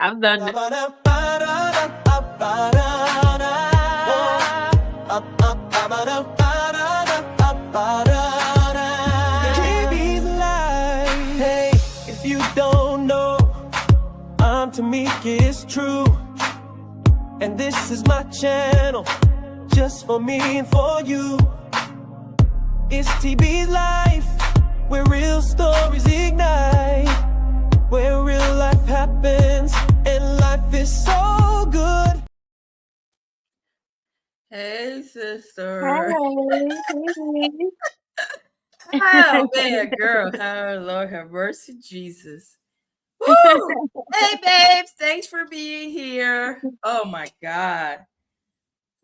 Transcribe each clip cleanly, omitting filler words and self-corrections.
I've done it. Hey, if you don't know, I'm Tamika, it's true. And this is my channel, just for me and for you. It's TB's life, where real stories ignite, where real life happens, and life is so good. Hey, sister. Hey. Oh, man, girl. Oh, Lord have mercy, Jesus. Woo! Hey, babes. Thanks for being here. Oh, my God.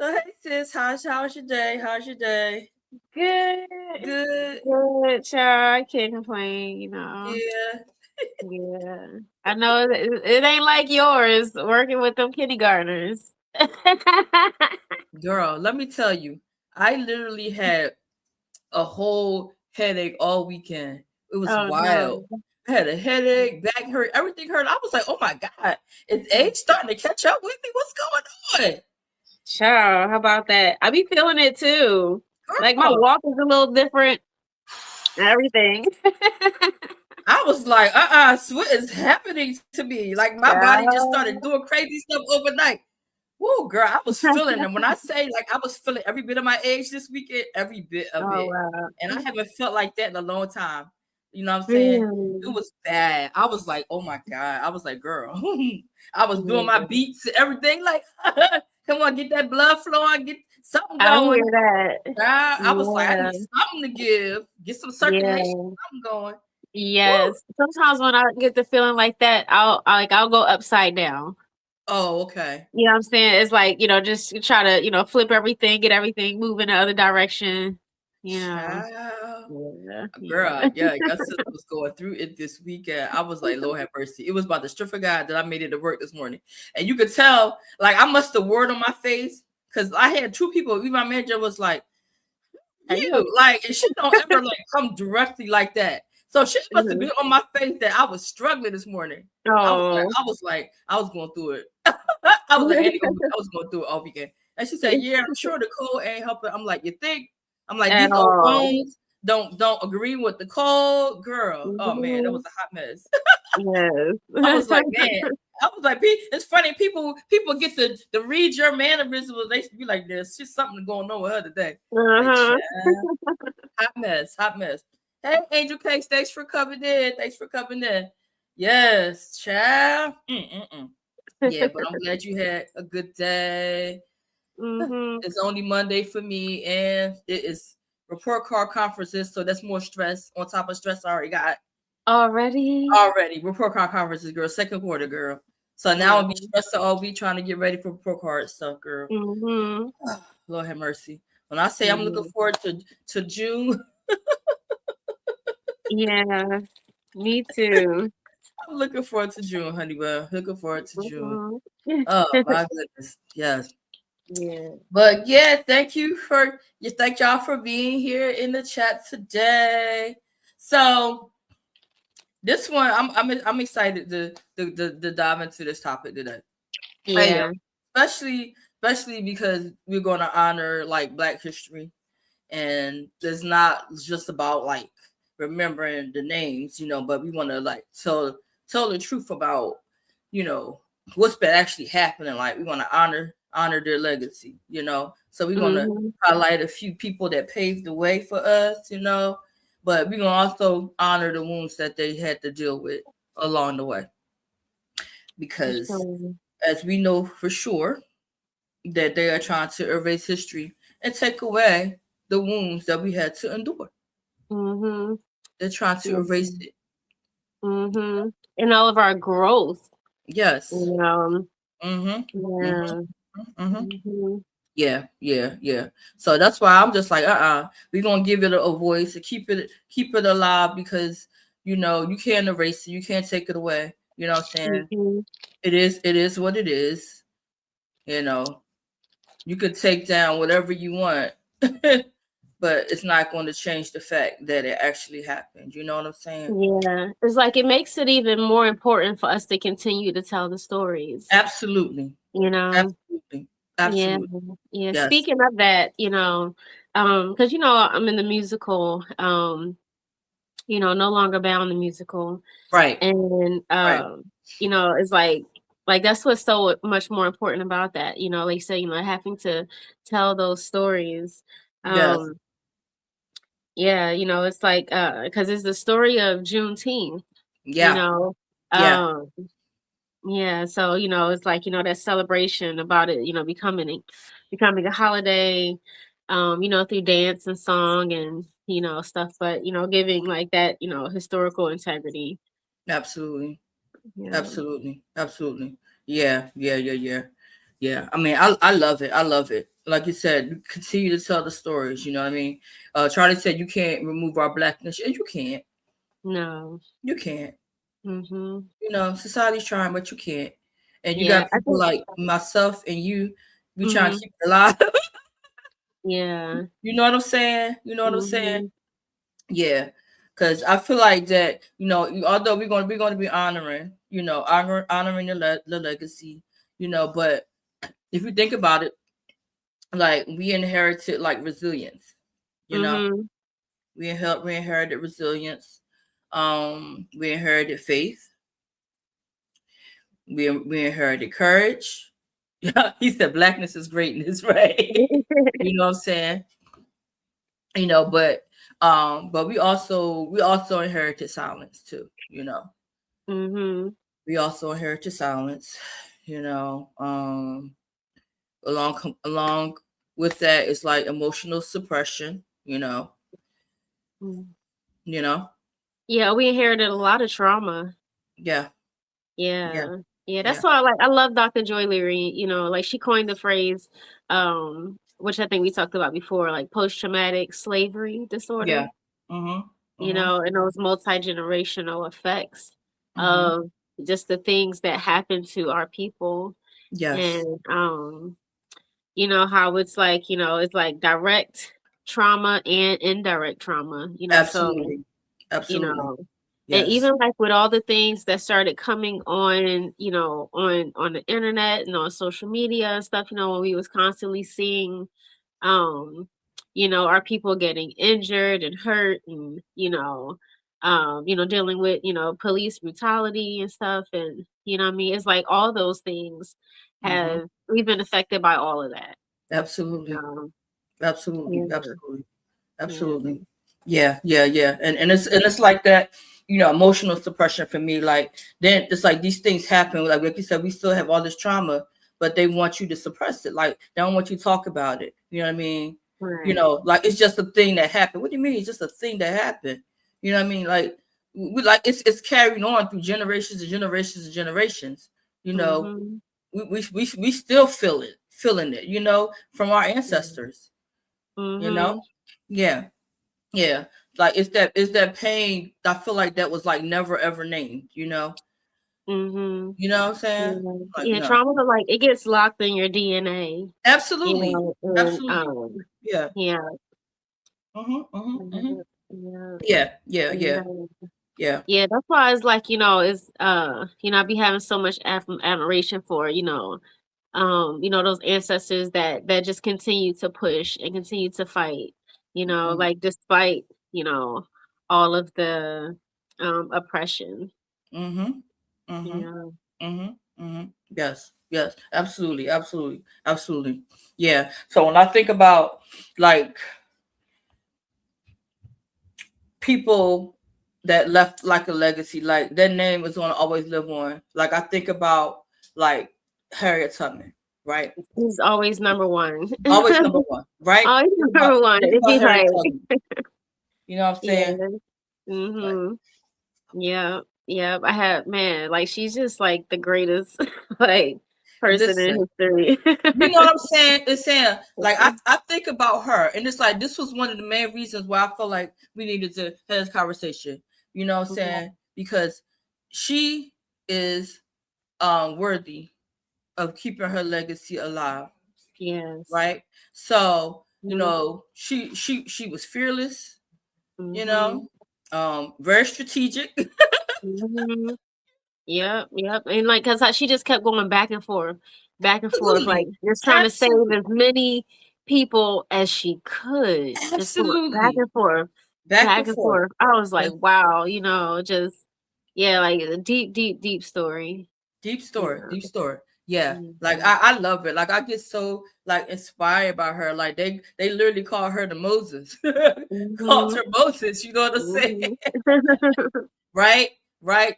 So, hey, sis. How's your day? How's your day? Good. Good. Good, child. I can't complain, you know. Yeah. Yeah. I know it ain't like yours working with them kindergartners. Girl, let me tell you, I literally had a whole headache all weekend. It was Oh wild. no. I had a headache, back hurt, everything hurt. I was like, oh my God, is age starting to catch up with me? What's going on? Child, how about that? I be feeling it too. Like my Girl, walk is a little different and everything. I was like, what is happening to me? Like my body just started doing crazy stuff overnight. Whoa, girl, I was feeling it. When I say like I was feeling every bit of my age this weekend, every bit of Oh it. wow. And I haven't felt like that in a long time. You know what I'm saying? It Mm. was bad. I was like, oh my God. I was like, girl. I was doing my Yeah. beats and everything. Like, come on, get that blood flowing, get something I going. hear that. I was like, I need Yeah. something to give. Get some circulation, Yeah. something going. Woo. Yes. Sometimes when I get the feeling like that, I'll go upside down. Oh, okay. You know what I'm saying? It's like, just try to, flip everything, get everything moving the other direction. You know. Child. Yeah. Girl, Yeah. yeah, your sister was going through it this weekend. I was like, Lord have mercy. It was about the strength of God that I made it to work this morning. And you could tell, like, I must have word on my face because I had two people. Even my manager was like, Are you you, like, and she don't ever like come directly like that. So she must have Mhm. been on my face that I was struggling this morning. Oh. I was going through it. I was like, I was going through it all weekend. And she said, yeah, I'm sure the cold ain't helping. I'm like, you think? I'm like, At these old all. bones don't agree with the cold, girl. Oh man, that was Mhm. a hot mess. I was Yes. like, man. I was like, it's funny. People get to read your mannerisms. They should be like, there's just something going on with her today. Like, Uh-huh. child, hot mess, hot mess. Hey, Angel Cakes, thanks for coming in. Thanks for coming in. Yes, child. Yeah, but I'm glad you had a good day. Mhm. It's only Monday for me, and it is report card conferences, so that's more stress on top of stress I already got. Already? Already, report card conferences, girl. Second quarter, girl. So now I'll be Wow. stressed all week trying to get ready for report card stuff, girl. Mhm. Lord have mercy. When I say I'm looking Mhm. forward to June, Yeah. Me too. I'm looking forward to June, honey. Well, looking forward to June. Mhm. Oh my goodness, yes. Yeah. But yeah, thank y'all for being here in the chat today. So this one, I'm excited to dive into this topic today. I am, Yeah. especially because we're going to honor like Black history, and it's not just about like remembering the names, but we want to like tell the truth about what's been actually happening. Like we want to honor their legacy, so we're going to Mhm. highlight a few people that paved the way for us, but we're going to also honor the wounds that they had to deal with along the way, For because sure. as we know for sure that they are trying to erase history and take away the wounds that we had to endure. Mhm. They're trying to erase it. Mhm. And all of our growth, Yes. you know. Mm-hmm. Mm-hmm. Yeah. Mm-hmm. Mhm. Yeah. So that's why I'm just like, we're gonna give it a voice to keep it alive, because you can't erase it, you can't take it away. You know what I'm saying? Mhm. It is what it is. You could take down whatever you want. but it's not going to change the fact that it actually happened. You know what I'm saying? Yeah. It's like it makes it even more important for us to continue to tell the stories. Absolutely. You know? Absolutely. Yeah. Absolutely. Yeah. Yes. Speaking of that, because I'm in the musical, No Longer Bound the musical. Right. And Right. it's like that's what's so much more important about that, like you said, having to tell those stories. Yes. Yeah, it's like because it's the story of Juneteenth, you Yeah. know. Yeah. Um yeah, so it's like, that celebration about it, becoming a holiday, through dance and song and stuff, but giving like that, historical integrity. Absolutely. Yeah. Absolutely. Absolutely. Yeah. Yeah. Yeah. Yeah. Yeah. I mean, I love it. I love it. Like you said, continue to tell the stories. You know what I mean? Charlie said you can't remove our blackness, and you can't. No. You can't. Mhm. You know, society's trying, but you can't. And you Yeah, got I people think. like myself and you, we trying to Mhm. keep it alive. Yeah. You know what I'm saying? You know what I'm saying? Mhm. Yeah. Cause I feel like that, although we're gonna be honoring, honoring the legacy, but if you think about it, like we inherited like resilience, you know, Mhm. we inherited resilience, we inherited faith, we inherited courage. Yeah, he said blackness is greatness, right? You know what I'm saying? But we also inherited silence too, Mhm. we also inherited silence, you know. Along with that is like emotional suppression, Mm. you know. Yeah, we inherited a lot of trauma. Yeah. Yeah. Yeah. Yeah, Yeah. that's why I love Dr. Joy Leary, like she coined the phrase, which I think we talked about before, like post-traumatic slavery disorder, Yeah. Mhm. Mhm. and those multi-generational effects Mhm. of just the things that happen to our people. Yes. And how it's like direct trauma and indirect trauma, so, Absolutely. you Absolutely. know, and Yes. even like with all the things that started coming on, on the internet and on social media and stuff, when we was constantly seeing, our people getting injured and hurt and, dealing with, police brutality and stuff. And, what I mean? It's like all those things Mhm. we've been affected by all of that. Absolutely. Um, Absolutely. yeah, Absolutely. yeah. Absolutely. Yeah, yeah, yeah. And it's like that, emotional suppression for me. Like then it's like these things happen. Like you said, we still have all this trauma, but they want you to suppress it. Like they don't want you to talk about it. You know what I mean? Right. Like it's just a thing that happened. What do you mean? It's just a thing that happened. You know what I mean? Like we like it's carried on through generations and generations and generations. You know, Mhm. we still feeling it, from our ancestors, you know? Mhm. Yeah. Yeah, like it's that pain. I feel like that was like never ever named. Mhm. You know what I'm saying? Yeah. Like Yeah, no, trauma, like it gets locked in your DNA, absolutely, and absolutely. Yeah. yeah. Mhm. Mhm. Mhm. Mhm. Yeah. Yeah. Yeah. And Yeah. Yeah. yeah, that's why it's like, it's I be having so much admiration for, those ancestors that just continue to push and continue to fight, Mhm. like despite, all of the oppression. Mhm. Mhm. Yeah. Mhm. Mhm. Yes. Yes. Absolutely. Absolutely. Absolutely. Yeah. So when I think about like people that left like a legacy, like their name is going to always live on. Like I think about like Harriet Tubman, right? He's always number one. Always number one, right? Always Think about number one. think It'd about be Harriet like, Tubman. You know what I'm yeah. saying? Like, Mhm. Yeah. Yeah. I have, man, like she's just like the greatest like person in listen, history. you know what I'm saying? It's saying like I think about her, and it's like this was one of the main reasons why I felt like we needed to have this conversation. You know what I'm Mhm. saying? Because she is worthy of keeping her legacy alive, Yes. right? So You know, she was fearless, you Mhm. know, very strategic. Mhm. Yep, yep, and, like, 'cause, she just kept going back and forth, like, Absolutely. just trying to save Absolutely. as many people as she could, just going Absolutely. Back back and and forth. forth. I was like, Back- "Wow," just yeah, like, a deep, deep, deep story. Deep story. Yeah. Deep story. Yeah. Like Mhm. I love it. Like I get so like inspired by her. Like they literally call her the Moses. Called Mhm. her Moses, you know what I'm saying? Mhm. Right? Right?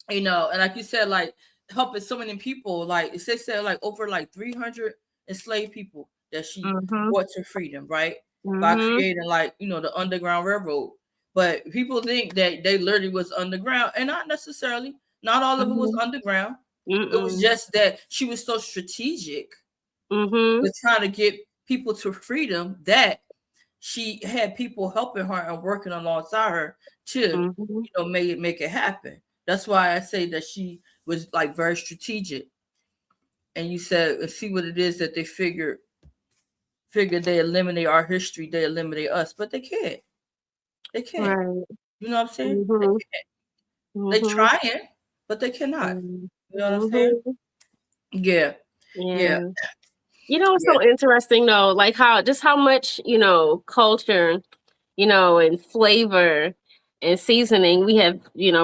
And like you said, like helping so many people, like it said like over like 300 enslaved people that she Mhm. brought to freedom, right? By Mhm. creating like the Underground Railroad. But people think that they literally was underground, and not necessarily. Not all of it was Mhm. underground. It was Mm-mm. just that she was so strategic Mhm. with trying to get people to freedom that she had people helping her and working alongside her to Mhm. make it happen. That's why I say that she was like very strategic. And you said see what it is that they figure they eliminate our history, they eliminate us, but they can't. They can't. Right. You know what I'm saying? They Mhm. can't. They Mhm. trying, but they cannot. Mhm. You know what I'm saying? Mhm. Yeah. Yeah. Yeah. It's Yeah. so interesting though, like how much, culture, and flavor and seasoning we have,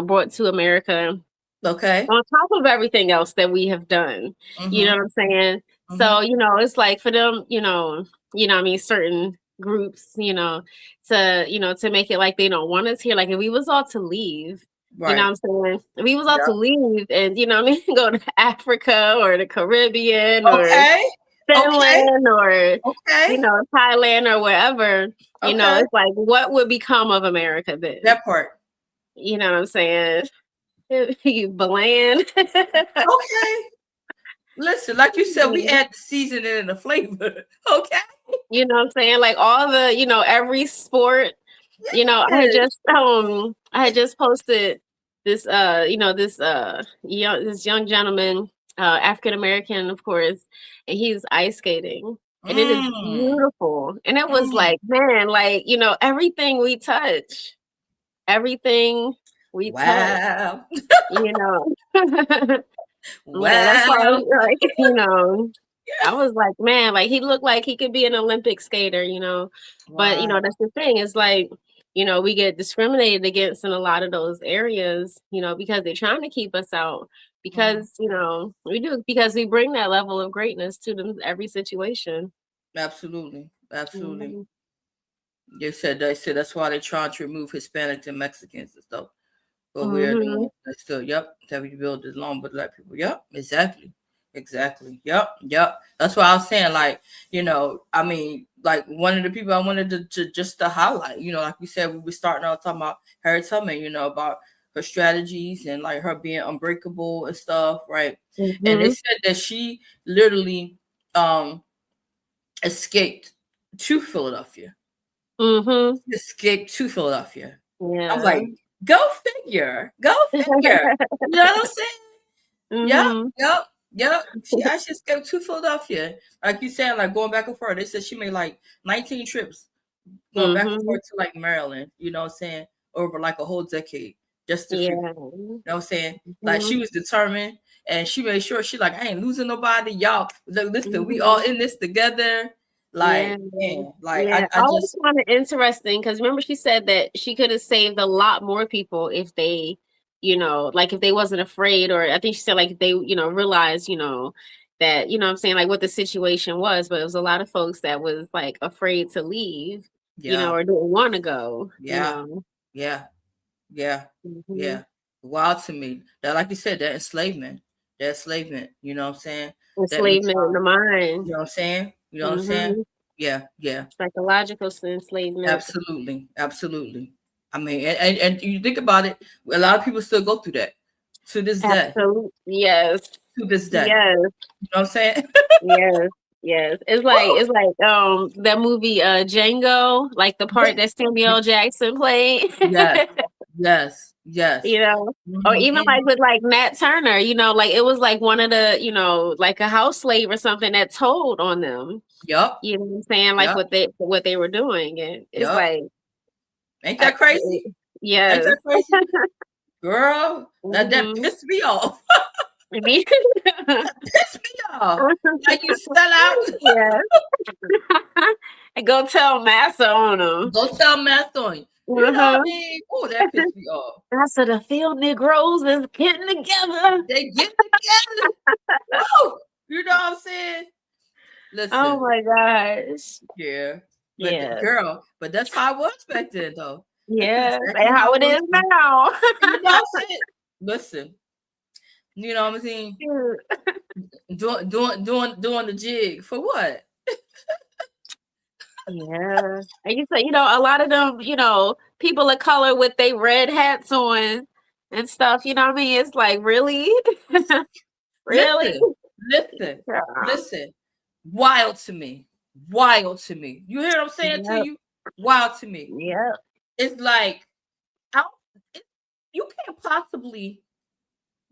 brought to America Okay. on top of everything else that we have done. You know Mm-hmm. what I'm saying? So, Mm-hmm. it's like for them, what I mean, certain groups, to make it like they don't want us here. Like if we was all to leave, you know Right. what I'm saying? If we was all to Yep. leave and what I mean, go to Africa or the Caribbean or Okay. Okay. Finland or Okay. Thailand or wherever, Okay. it's like what would become of America then? That part. You know what I'm saying? You bland. Okay. Listen, like you said, we Mhm. add the seasoning and the flavor. Okay. You know what I'm saying? Like all the, every sport, Yes. I had just posted this this young gentleman, African American, of course, and he's ice skating. And it is Mm. beautiful. And it was Mm. like, man, like, everything we touch, everything we touch, Wow. you know. Yeah, that's why Wow. like, I was like, man, like he looked like he could be an Olympic skater, But Wow. that's the thing. It's like, we get discriminated against in a lot of those areas, because they're trying to keep us out. Mhm. Because, we do because we bring that level of greatness to them every situation. Absolutely. Absolutely. Mhm. They said that's why they're trying to remove Hispanics and Mexicans and stuff. But we are the Mhm. ones that still, that we build this long but black people. Yep, exactly. Exactly. Yep, yep. That's why I was saying, like, I mean, like one of the people I wanted to just to highlight, like we said, we were starting out talking about Harriet Tubman, about her strategies and like her being unbreakable and stuff, right? And they Mhm. said that she literally escaped to Philadelphia. Mhm. Escaped to Philadelphia. I was Yeah. like, go figure. Go figure. You know what I'm saying? Yep, Mhm. yep, yep. She actually escaped to Philadelphia. Like you said, like going back and forth. They said she made like 19 trips going back and Mhm. forth to like Maryland, you know what I'm saying, over like a whole decade just to free Yeah. people. You know what I'm saying? Like she Mhm. was determined and she made sure she like, I ain't losing nobody. Y'all, like, listen, we all Mhm. in this together. Yeah, Like, man, like yeah. I Always just, found it interesting because remember she said that she could have saved a lot more people if they, like if they wasn't afraid, or I think she said like if they, realized, that, what I'm saying, like what the situation was, but it was a lot of folks that was like afraid to leave, yeah, or didn't want to go. yeah, yeah. Yeah, Mhm. yeah. Wild to me. That, like you said, that enslavement, you know what I'm saying? That Enslavement in mentality, the mind. you know what I'm saying? You know what I'm saying? Hmm. Yeah, yeah. Psychological enslavement. Absolutely. Absolutely. I mean, and you think about it, a lot of people still go through that to this day. Absolutely. Yes. To this day. Yes. You know what I'm saying? Yes, yes. It's like Woo! it's like that movie Django, like the part that Samuel L. Jackson played. Yes. Yes, yes. You know, or Mhm, even like mhm. with like Nat Turner, you know, like it was like one of the, you know, like a house slave or something that told on them. Yup, You know what I'm saying? Like yup, what they were doing, and it's yup. like, Ain't I, that crazy? Ain't yes. that crazy? Girl, that Hmm. pissed me off. I mean, Pissed me off. Like you sell out. yes. And go tell Massa on them. Go tell math on you. You know what I Uh-huh. mean? Oh, that pissed me off. Massa, the field Negroes is getting together. They get together. Woo! You know what I'm saying? Oh Listen, my gosh. yeah. But Yeah. but that's how it was back then, though. That's Yeah. exactly And how how it it was. is now. You know what I'm saying? Listen, you know what I'm saying? Shoot. Doing the jig for what? Yeah. And you say, you know, a lot of them, you know, people of color with they red hats on and stuff, you know what I mean? It's like, really? Really? Listen, listen, Yeah. listen. Wild to me. Wild to me. You hear what I'm saying to Yep. you? Wild to me. Yep. It's like I it, you can't possibly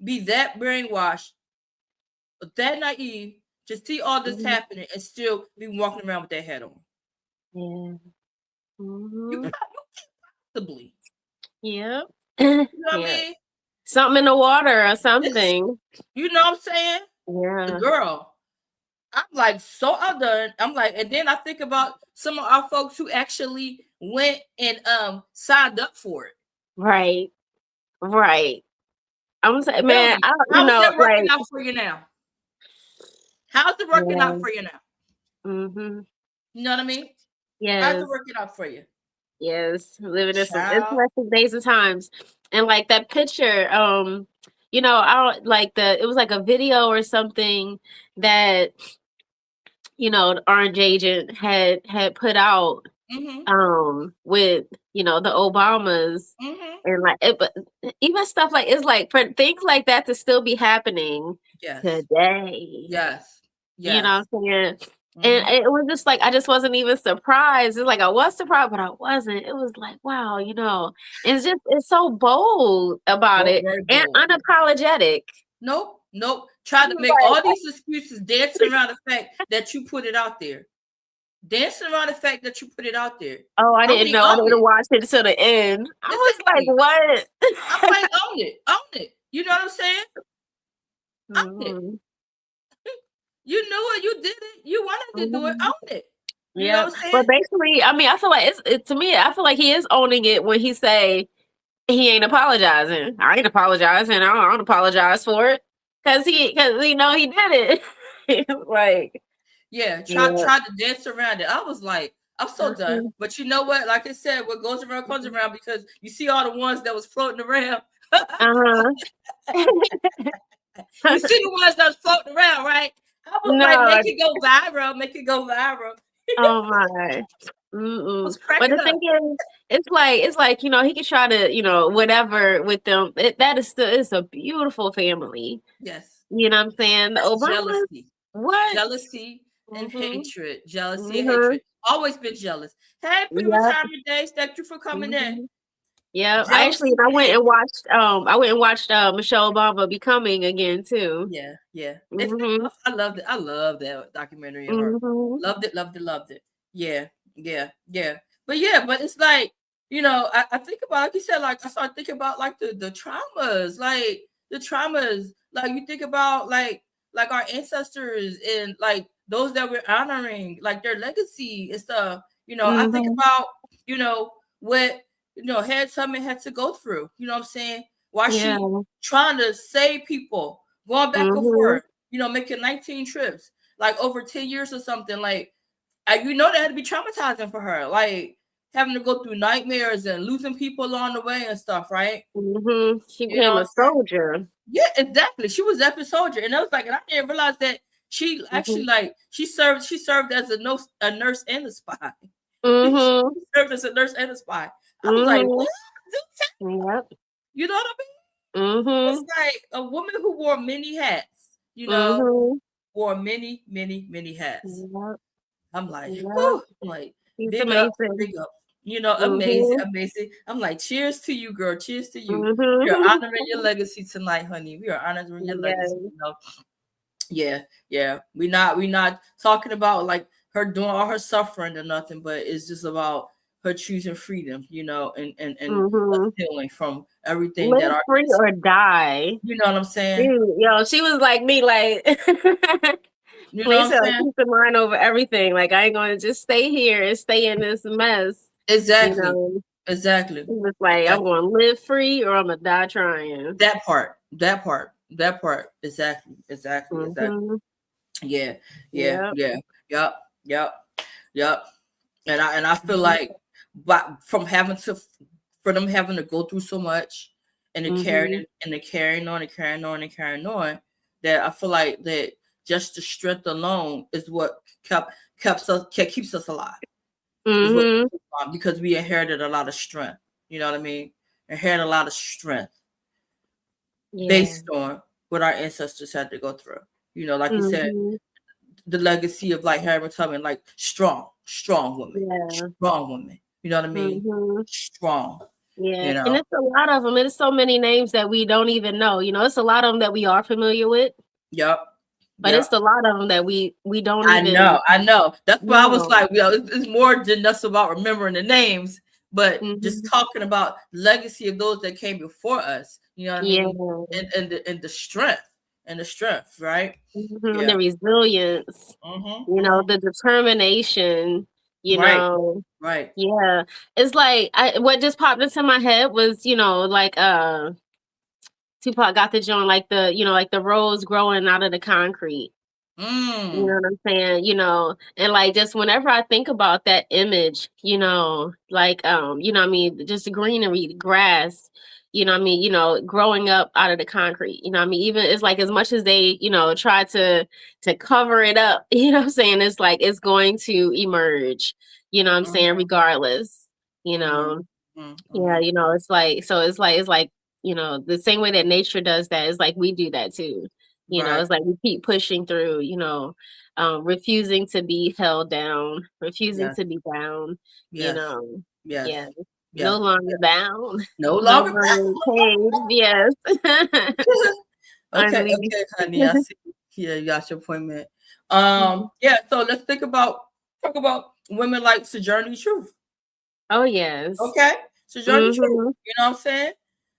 be that brainwashed, that naive, to see all this Mhm. happening and still be walking around with that hat on. Yeah. You Mhm. can't possibly. Yep. You know what I Yeah. mean? Something in the water or something. You know what I'm saying? Yeah. Girl, I'm like so outdone. I'm like, and then I think about some of our folks who actually went and signed up for it. Right. Right. I'm saying, Tell man, me, you how is know, that like, working out for you now? How's it working out yeah. for you now? Mm-hmm. You know what I mean? How's it Yes. working out for you? Yes. Living in some Child. interesting days and times. And like that picture, you know, I don't like it was like a video or something that, you know, the orange agent had put out Mm-hmm. with, you know, the Obamas. Mm-hmm. And like it, but even stuff like it's like for things like that to still be happening Yes. today. Yes. You know Yes. what I'm saying? And Mm-hmm. it was just like I just wasn't even surprised. It's like I was surprised, but I wasn't. It was like, wow, you know, it's so bold about it Very and bold. unapologetic. Nope. Nope. Try to make Like, all these excuses dancing around the fact that you put it out there. Dancing around the fact that you put it out there. oh, I I didn't mean, know. I own didn't it. watch it till the end. I was like, Exactly. what? I'm like, own it. Own it. You know what I'm saying? Own it. Mhm, You knew it. You did it. You wanted to do it. mhm. Own it. You know Yeah, what I'm saying? but basically, I mean, I feel like to me, I feel like he is owning it when he say he ain't apologizing. I ain't apologizing. I don't apologize for it because you know he did it. Like, Yeah. yeah, Tried to dance around it. I was like, I'm so done. mhm, But you know what? Like I said, what goes around comes mhm. around, because you see all the ones that was floating around. Uh-huh. You see the ones that was floating around, right? I was like, No, make it go viral, make it go viral. oh my. I Mm-mm. was But cracking the up. thing is, it's like you know he can try to whatever with them. That is still it's a beautiful family. Yes. You know what I'm saying? The That's Obamas, jealousy. what? Jealousy and Mhm. hatred. Jealousy and Mhm. hatred. Always been jealous. Hey, Pretty Yep. Retirement Days. Thank you for coming in. Mhm. Yeah, Jealousy and hatred. I went and watched Michelle Obama Becoming again too. Yeah, yeah. Mhm. I loved it. I love that documentary of her. Mhm. Loved it, loved it, loved it. Yeah, yeah, yeah. But it's like, I think about, like you said, like I started thinking about like the traumas, like the traumas. Like you think about like our ancestors and like those that we're honoring, like their legacy and stuff. I think Mhm. about, what Harriet Tubman had to go through. You know what I'm saying? Why Yeah. she trying to save people, going back and Mhm. forth, making 19 trips, like over 10 years or something. Like, that had to be traumatizing for her, like having to go through nightmares and losing people along the way and stuff, right? Mhm. She You know became what a I'm saying? soldier. Yeah, exactly. She was epic soldier, and I was like, and I didn't realize that she actually Mhm. like she served as a nurse and a spy. She Mhm. served as a nurse and a spy. I was like, Mhm. what? Yep. You know what I mean? It's Mhm. like a woman who wore many hats, Mhm. wore many, many, many hats. Yep. I'm like, Yep. whew, like, He's big up, amazing. big up. You know, amazing, Mhm. amazing. I'm like, cheers to you, girl. Cheers to you. We are Mhm. honoring your legacy tonight, honey. We are honoring your legacy. Yes. You know, yeah, yeah. We not talking about like her doing all her suffering or nothing, but it's just about her choosing freedom, you know, and us Mhm. healing from everything that Live our free or die. you know what I'm saying? Dude, yo, she was like me, like You know what I'm Lisa, saying? peace of mind over everything. Like I ain't gonna just stay here and stay in this mess. You Exactly. know, Exactly. he was like, I'm Exactly. gonna live free or I'm gonna die trying. That part. That part. That part. Exactly. Exactly. Exactly. Mhm. Yeah. Yeah. Yep. Yeah. Yup. Yup. Yup. And I feel Mhm. like, but from having to, for them having to go through so much, and the Mhm. carrying and the carrying on and carrying on and carrying on, that I feel like that just the strength alone is what keeps us alive. Is what Mhm. because we inherited a lot of strength. You know what I mean? Inherited a lot of strength Yeah. based on what our ancestors had to go through. You know, like you said, Mhm. the legacy of like Harriet Tubman, like strong woman, Yeah. strong woman. You know what I mean? Mhm. Strong. Yeah. You And know. it's a lot of them. There's so many names that we don't even know. You know, it's a lot of them that we are familiar with, Yep. but it's Yep. a lot of them that we don't I even know. I know. That's why I was know. like, it's more than just about remembering the names, but just Mhm. talking about legacy of those that came before us. You know what I Yeah. mean? And the strength and the strength, right? Mhm. Yeah. The resilience, Mm-hmm. you know, Mm-hmm. the determination, you Right. know. Right. Yeah. It's like what just popped into my head was, you know, like Tupac got the joint like the, you know, like the rose growing out of the concrete. You know Mm. what I'm saying? You know, and like just whenever I think about that image, you know, like you know what I mean, just the greenery, the grass, you know what I mean, you know, growing up out of the concrete, you know what I mean? Even it's like as much as they, you know, try to cover it up, you know what I'm saying? It's like it's going to emerge, you know what I'm saying, Mm-hmm. regardless, you Mm-hmm. know. Yeah, Mm-hmm. you know, it's like so it's like, you know, the same way that nature does that, it's like we do that too. You know, Right. it's like we keep pushing through, you know, refusing to be held down, refusing Yes. to be bound, you Yes. know. Yeah. Yes. No Yes. longer bound, No no longer. longer caged. Yes. Okay, Finally. okay, honey. I see. Yeah, you got your appointment. Mhm. Yeah, so let's talk about women like Sojourner Truth. Oh yes. Okay. Sojourner Truth. Mhm. You know what I'm saying?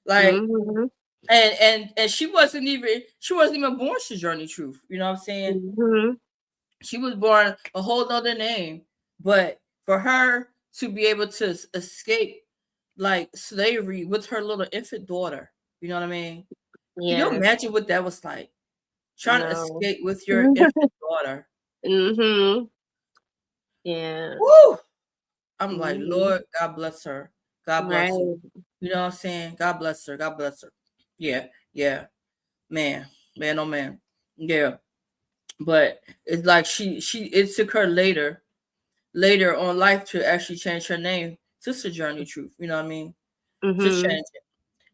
Like, Mhm. and she wasn't even born Sojourner Truth. You know what I'm saying? Mhm. She was born a whole other name, but for her to be able to escape like slavery with her little infant daughter, you know what I mean? Can you Yes. imagine what that was like? Trying to No. escape with your infant daughter. Mhm. Yeah. Woo! I'm like, Mhm. Lord, God bless her. God bless you. Right. You know what I'm saying? God bless her. God bless her. Yeah, yeah. Man, man, oh man. Yeah. But it's like it took her later on life to actually change her name to Sojourner Truth. You know what I mean? To Mhm. change it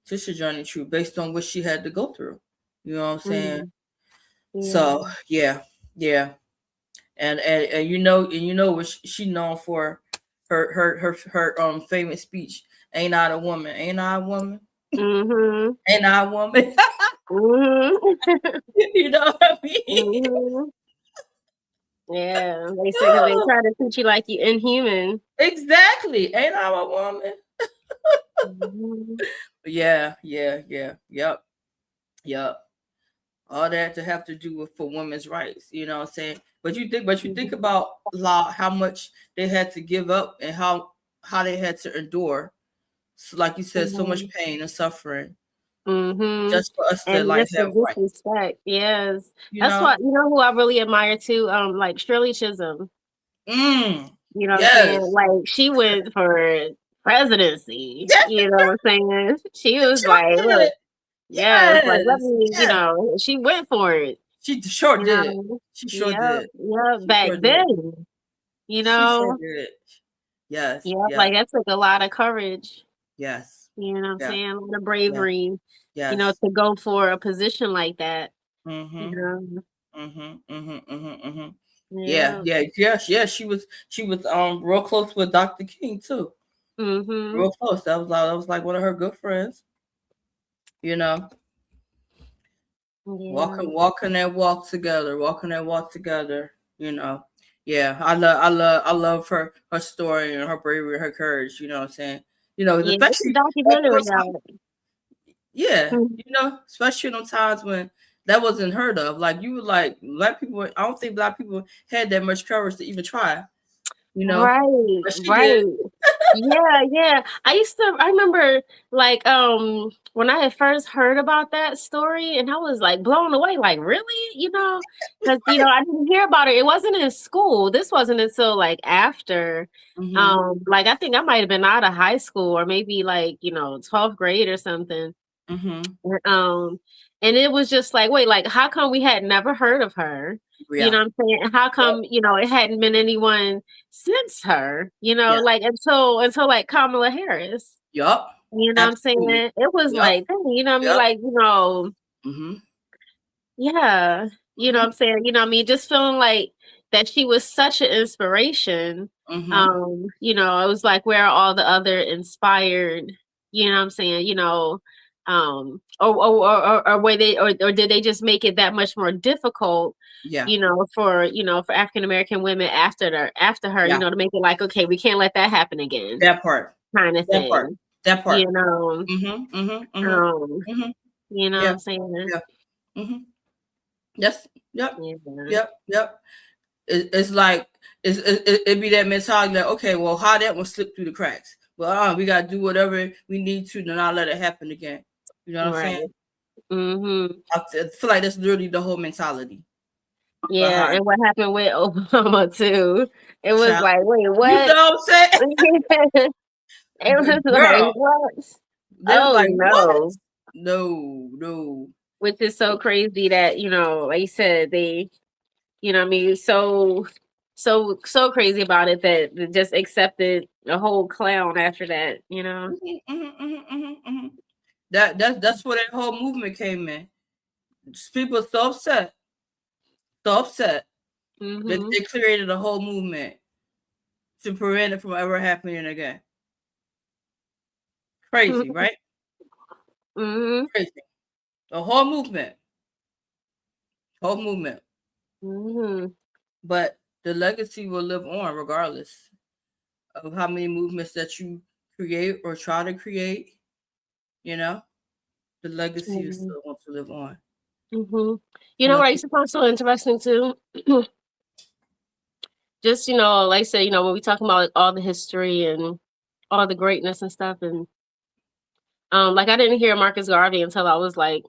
to Sojourner Truth based on what she had to go through. You know what I'm saying? Mhm. Yeah. So yeah, yeah. And you know what she known for her famous speech. Ain't I a woman? Ain't I a woman? Mhm. Ain't I a woman? Mhm. You know what I mean? Mhm. Yeah. They say because they try to treat you like you inhuman. Exactly. Ain't I a woman? Mhm. Yeah, yeah, yeah, yep, yep. All that to have to do with for women's rights. You know what I'm saying? But you think Mhm. about law, how much they had to give up and how they had to endure. So, like you said, so much Mhm. pain and suffering Mhm. just for us to And like just the have rights. disrespect. Yes. You That's know? what you know who I really admire too. Like Shirley Chisholm. Mm. You know what I'm saying? Yes. Like she went for presidency. Yes, You know what I'm saying? She she was sure like, did. look, yes, like let Yes. me, you Yes. know, she went for it. She sure You did. know? She sure Yep, did. yep. She Back sure did. then, you She sure know, did. Yes. yep, Yes. like that took a lot of courage. Yes. You know what I'm Yeah. saying? A lot of Yeah. bravery, you know, Yes. to go for a position like that. You Mm-hmm. know? Mm-hmm. Mm-hmm. Mm-hmm. Mm-hmm. Yeah. Yeah. Yeah. Yeah. Yeah. She was real close with Dr. King too. Mhm. real close. That was like one of her good friends. You know, Yeah. walking that walk together, walking that walk together. You know, yeah, I love her story and her bravery, her courage. You know what I'm saying? You know, Yeah, it's a especially like documentary those out. yeah, Mhm. you know, especially in those times when that wasn't heard of. Like you were like black people. I don't think black people had that much courage to even try. You know, Right, but she did. right. Yeah, yeah. I remember like when I had first heard about that story and I was like blown away, like really? Because I didn't hear about it. It wasn't in school. This wasn't until like after Mm-hmm. like I think I might have been out of high school or maybe like, 12th grade or something. Mm-hmm. Um, and it was just like, wait, like, how come we had never heard of her? You Yeah. know what I'm saying? And how Yep. come, it hadn't been anyone since her, Yeah. like until like Kamala Harris. Yup. You know what I'm saying? Absolutely. It was Yep. like, dang, you know what I mean? Yep. Like, Mm-hmm. yeah, you know Mm-hmm. what I'm saying? You know what I mean? Just feeling like that she was such an inspiration. Mm-hmm. It was like where are all the other inspired, you know what I'm saying, or were they or did they just make it that much more difficult, Yeah. for African American women after her, Yeah. to make it like, okay, we can't let that happen again, That part. kind of That part. thing. That You part. know, Mm-hmm. Mm-hmm. um, Mm-hmm. Mm-hmm. you know what Yeah. I'm saying? Yeah. Mm-hmm. Yes. Yep. Yeah. Yep. Yep. It's like it be that mentality like, okay, well, how that one slipped through the cracks? Well, we gotta do whatever we need to not let it happen again. You know what I'm Right. saying? Mhm. I feel like that's literally the whole mentality Yeah, behind and what happened with Obama too. It was child. like, wait, You know what? what I'm saying? It was like, Girl, what? they was Oh like, what? no. No, no. Which is so crazy that, like you said, they, what I mean, so crazy about it that they just accepted a whole clown after that. Mhm, mhm, mhm, mhm, mhm. That's where that whole movement came in. People so upset that Mhm. they created a whole movement to prevent it from ever happening again. Crazy, right? Mhm. Crazy. The whole movement. Mhm. But the legacy will live on regardless of how many movements that you create or try to create. You know, the legacy is Mhm. still going to live on. Mhm. You know what I Nothing. used to find so interesting too? Just, like I said, when we talk about like, all the history and all the greatness and stuff, and like I didn't hear Marcus Garvey until I was like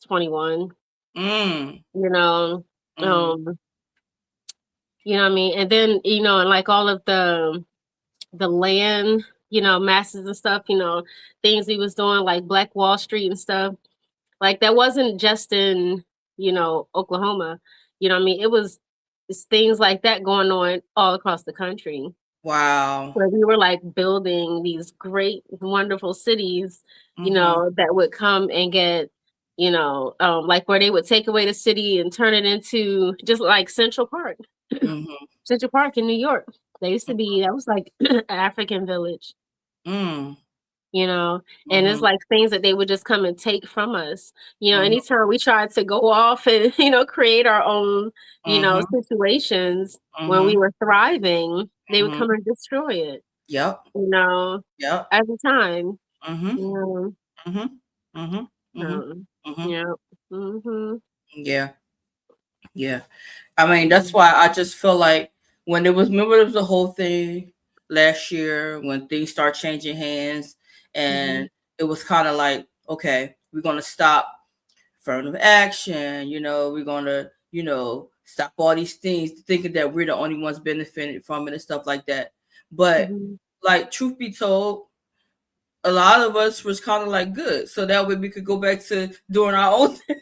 21, Mm, you know. mm, Um, you know what I mean? And then, and like all of the land, masses and stuff, things he was doing like Black Wall Street and stuff. Like that wasn't just in, Oklahoma. You know what I mean? It's things like that going on all across the country. wow. Where we were like building these great, wonderful cities, Mm-hmm, that would come and get, like where they would take away the city and turn it into just like Central Park, mm-hmm, Central Park in New York. They used to be, that was like African village, mm, you know, and it's mm-hmm, like things that they would just come and take from us. mm-hmm, Anytime we tried to go off and, create our own, mm-hmm, situations when we mm-hmm, were thriving, they would mm-hmm. come and destroy it, Yep, you know, yep. every time. Mm-hmm, Yeah. mm-hmm, mm-hmm, mm-hmm, mm-hmm. Yeah. Mhm. Yeah, yeah. I mean, that's why I just feel like when it was, remember, there was the whole thing last year when things start changing hands, and Mhm. it was kind of like, okay, we're gonna stop affirmative action. We're gonna, stop all these things, thinking that we're the only ones benefiting from it and stuff like that. But Mhm. like, truth be told, a lot of us was kind of like good, so that way we could go back to doing our own thing.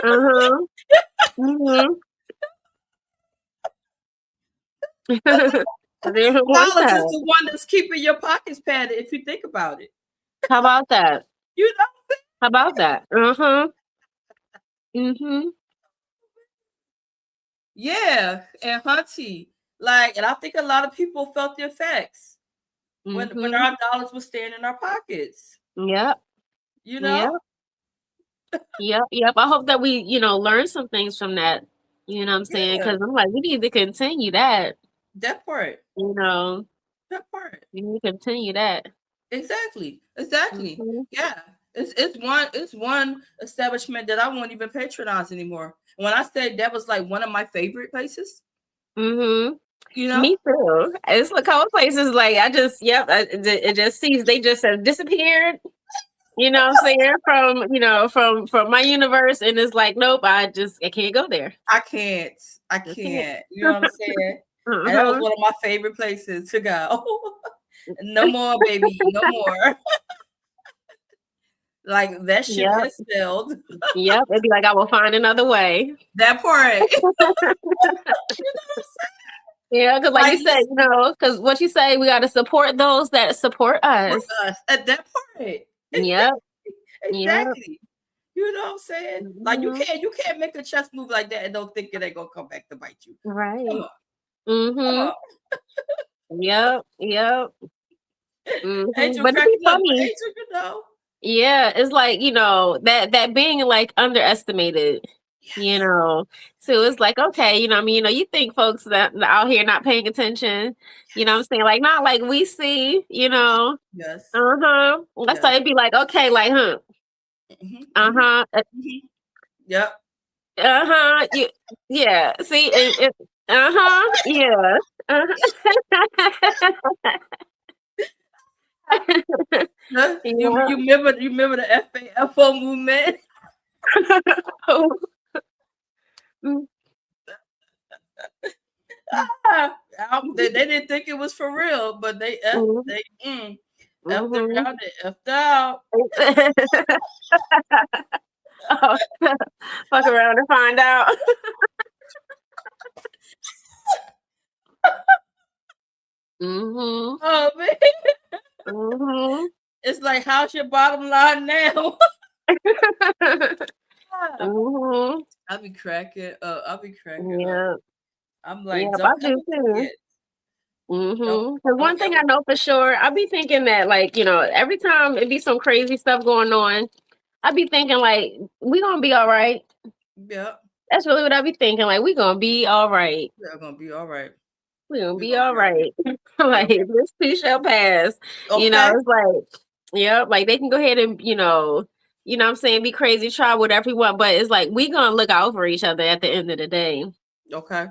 Uh-huh. Mhm. They don't want Knowledge is that. the one that's keeping your pockets padded. If you think about it, How about that? you know. How about that? Uh-huh. Mhm. Yeah, and Hunty, like, and I think a lot of people felt the effects. when Mhm. our dollars were staying in our pockets. Yep. You Yep. know? Yep. Yep. I hope that we, learn some things from that. You know what I'm saying? Yeah, Because I'm like, we need to continue that. that part. You know, That part. we need to continue that. Exactly. Exactly. Mhm. Yeah. It's one establishment that I won't even patronize anymore. When I said that was like one of my favorite places, Mhm. you know? Me too. It's a couple places like I just, yep, it just sees they just have disappeared. You know what I'm saying? From my universe, and it's like, nope, I can't go there. I can't. I I can't. can't. You know what I'm saying? And that was Uh-huh. one of my favorite places to go. No more, baby. No more. Like that ship Yep. has sailed. Yep. It'd be like I will find another way. That part. Yeah, because like you Like said, because what you say, we got to support those that support for us. us at that part. Yep. Yep. Exactly. You know what I'm saying? Like Mhm. you can't make a chess move like that and don't think it ain't gonna come back to bite you. Come Right. on, come Mhm. on. Yep. Yep. Angel But it'd be cracking up, but funny. Angel, you know. Yeah, it's like, that being like underestimated, you Yes. know. So it's like, okay, you think folks that out here not paying attention, you know what I'm Yes. saying? Like not like we see, Yes. Uh-huh. That's Yes. why it'd be like, okay, like, huh. Mm-hmm, mm-hmm, Uh-huh. mm-hmm. Yep. Uh-huh. Yeah. See, uh-huh. Yeah. Uh-huh. Huh? You Yeah. you remember the FAFO movement? Mm, Ah, they didn't think it was for real, but mm, they effed mhm. around it, effed out. Oh, fuck around and find out. Mhm. Oh man. Mhm. It's like, how's your bottom line now? Mhm. I'll be cracking up. I'll be cracking up. Yeah. I'm like, Yep, I don't ever do too. forget. Don't Mhm. 'Cause don't one thing ever. I know for sure, I be thinking that like, every time it be some crazy stuff going on, I be thinking like, we gonna be all right. Yeah, That's really what I be thinking. Like, we gonna be all right. we're gonna be all right. We gonna We're be gonna all be all right. right. Yep. Like this too shall pass. Okay. It's like, yeah, like they can go ahead and what I'm saying, be crazy, try whatever you want, but it's like we gonna look out for each other at the end of the day. Okay.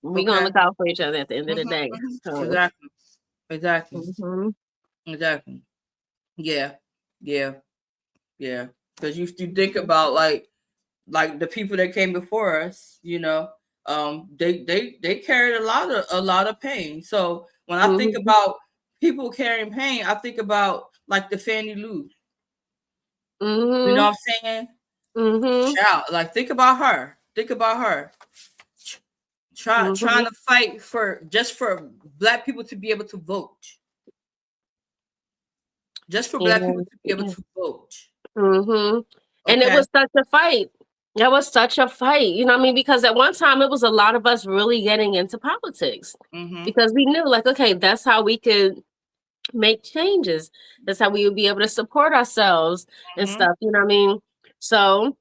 We gonna Okay. look out for each other at the end of the Mhm, day. mhm. So, Exactly. Exactly. mhm, Exactly. Yeah. Yeah. Yeah. Because you think about like the people that came before us, they carried a lot of pain. So when I think mhm, about people carrying pain, I think about like the Fannie Lou. You know mhm, what I'm saying? mhm, Child, like think about her. Think about her. Trying mhm. to fight for black people to be able to vote. Just for black people to be able Yeah. to vote. Mhm. And it Okay. was such a fight. That was such a fight, you know what I mean? Because at one time it was a lot of us really getting into politics Mm-hmm. because we knew, like, okay, that's how we could make changes. That's how we would be able to support ourselves and Mm-hmm. stuff, you know what I mean? So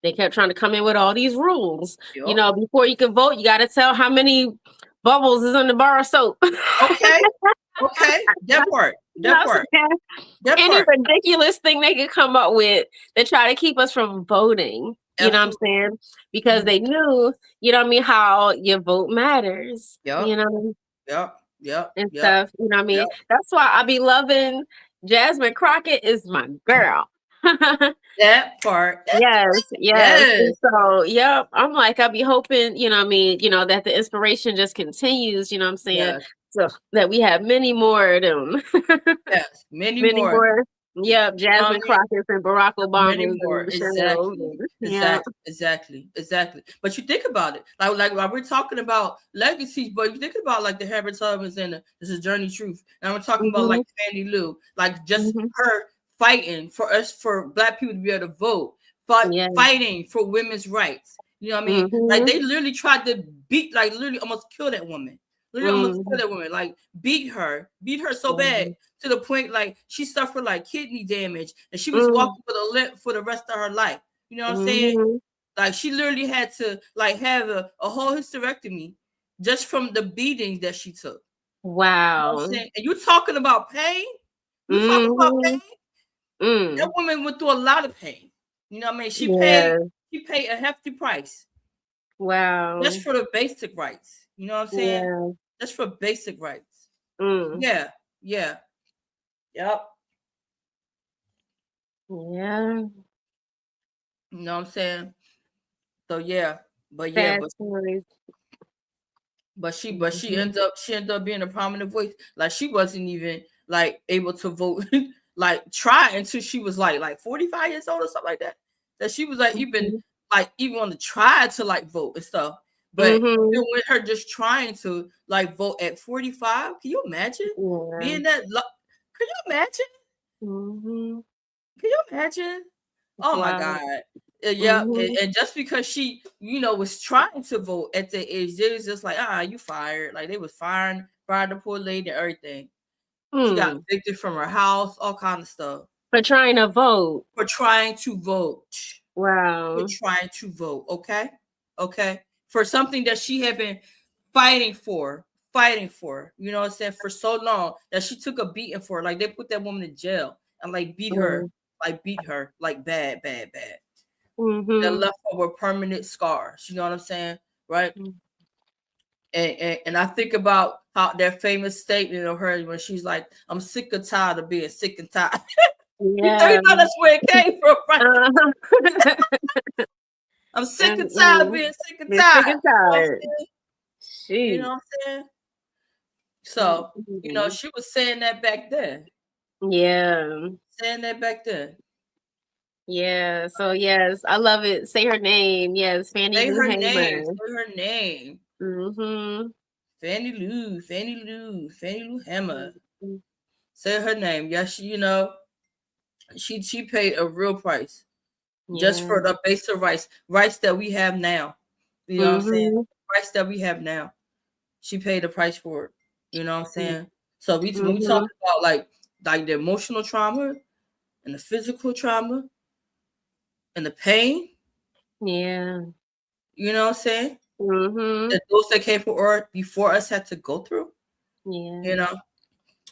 they kept trying to come in with all these rules. Yep. Before you can vote, you got to tell how many bubbles is in the bar of soap. Okay. Okay. That part. You know That what I'm part. saying? That Any part. ridiculous thing they could come up with to try to keep us from voting. You know what I'm Absolutely. saying? Because Mhm. they knew, you know what I mean, how your vote matters, Yep. Yep. and Yep. stuff. You know what I Yep. mean? That's why I be loving Jasmine Crockett is my girl. That part. Yes, yes. Yes. And so, yep, I'm like, I'll be hoping, that the inspiration just continues, you know what I'm saying? Yes. So that we have many more of them. Yes. Many Many more. more. You Yep, know what I Jasmine mean? Crockett's and Barack Many Obama's more. and Michelle's Exactly. and yeah. Exactly. But you think about it, like while we're talking about legacies, but you think about like the Harriet Tubmans and this is Journey Truth, and I'm talking about Mhm, like Fannie Lou, like just mhm. her fighting for us, for black people to be able to vote, Yeah. fighting for women's rights. You know what I mean? Like Mhm. they literally tried to beat, like literally almost kill that woman. Literally, I'm gonna Mm, kill that woman. Like beat her so bad mhm, to the point like she suffered like kidney damage, and she was mm, walking with a limp for the rest of her life. You know what I'm saying? mhm. Like she literally had to like have a whole hysterectomy just from the beatings that she took. You know what I'm Wow. saying? And you talking about pain? You talking about Mhm. pain? That Mm. woman went through a lot of pain. You know what I mean? Yeah. She paid a hefty price just Wow. for the basic rights. You know what I'm saying? Yeah. Just for basic rights. Mm. Yeah, yeah, yep. Yeah. You know what I'm saying? So yeah, but yeah, Sad stories. but Mhm. she ended up being a prominent voice. Like she wasn't even like able to vote, like try until she was like 45 years old or something like that. That she was Mhm. like even on the try to like vote and stuff. But even Mhm. with her just trying to like vote at 45, can you imagine Yeah. being that? Can you imagine? Mhm. Can you imagine? It's Oh my wild. God. Yeah, Mhm. and just because she, was trying to vote at the age, they was just like, you fired. Like they was fired the poor lady and everything. She got Mm. evicted from her house, all kind of stuff For trying to vote. for trying to vote. For Wow. trying to vote, okay? Okay. For something that she had been fighting for, you know what I'm saying, for so long that she took a beating for. Like they put that woman in jail and like Mm. beat her, like bad, bad, bad. That Mhm. left her with permanent scars. You know what I'm saying? Right? Mm. And I think about how that famous statement of her when she's like, I'm sick and tired of being sick and tired. Yeah. You know that's where it came from, right? Uh-huh. I'm sick and tired of Mm-mm. being sick and Been sick tired. and tired. You know She. what I'm saying? So, Mm-mm. she was saying that back then. Yeah. Saying that back then. Yeah. So yes, I love it. Say her name. Yes, Fannie Say Lou her name. Hamer. Say her name. Mhm. Fannie Lou Hammer. Mhm. Say her name. Yes, she paid a real price just Yeah. for the basic rights that we have now. You know what I'm saying? Mhm. Rights that we have now. She paid the price for it. You know what I'm saying? So when we talk Mhm. about like the emotional trauma and the physical trauma and the pain, Yeah. you know what I'm saying? Mhm. That those that came before us had to go through, Yeah. you know.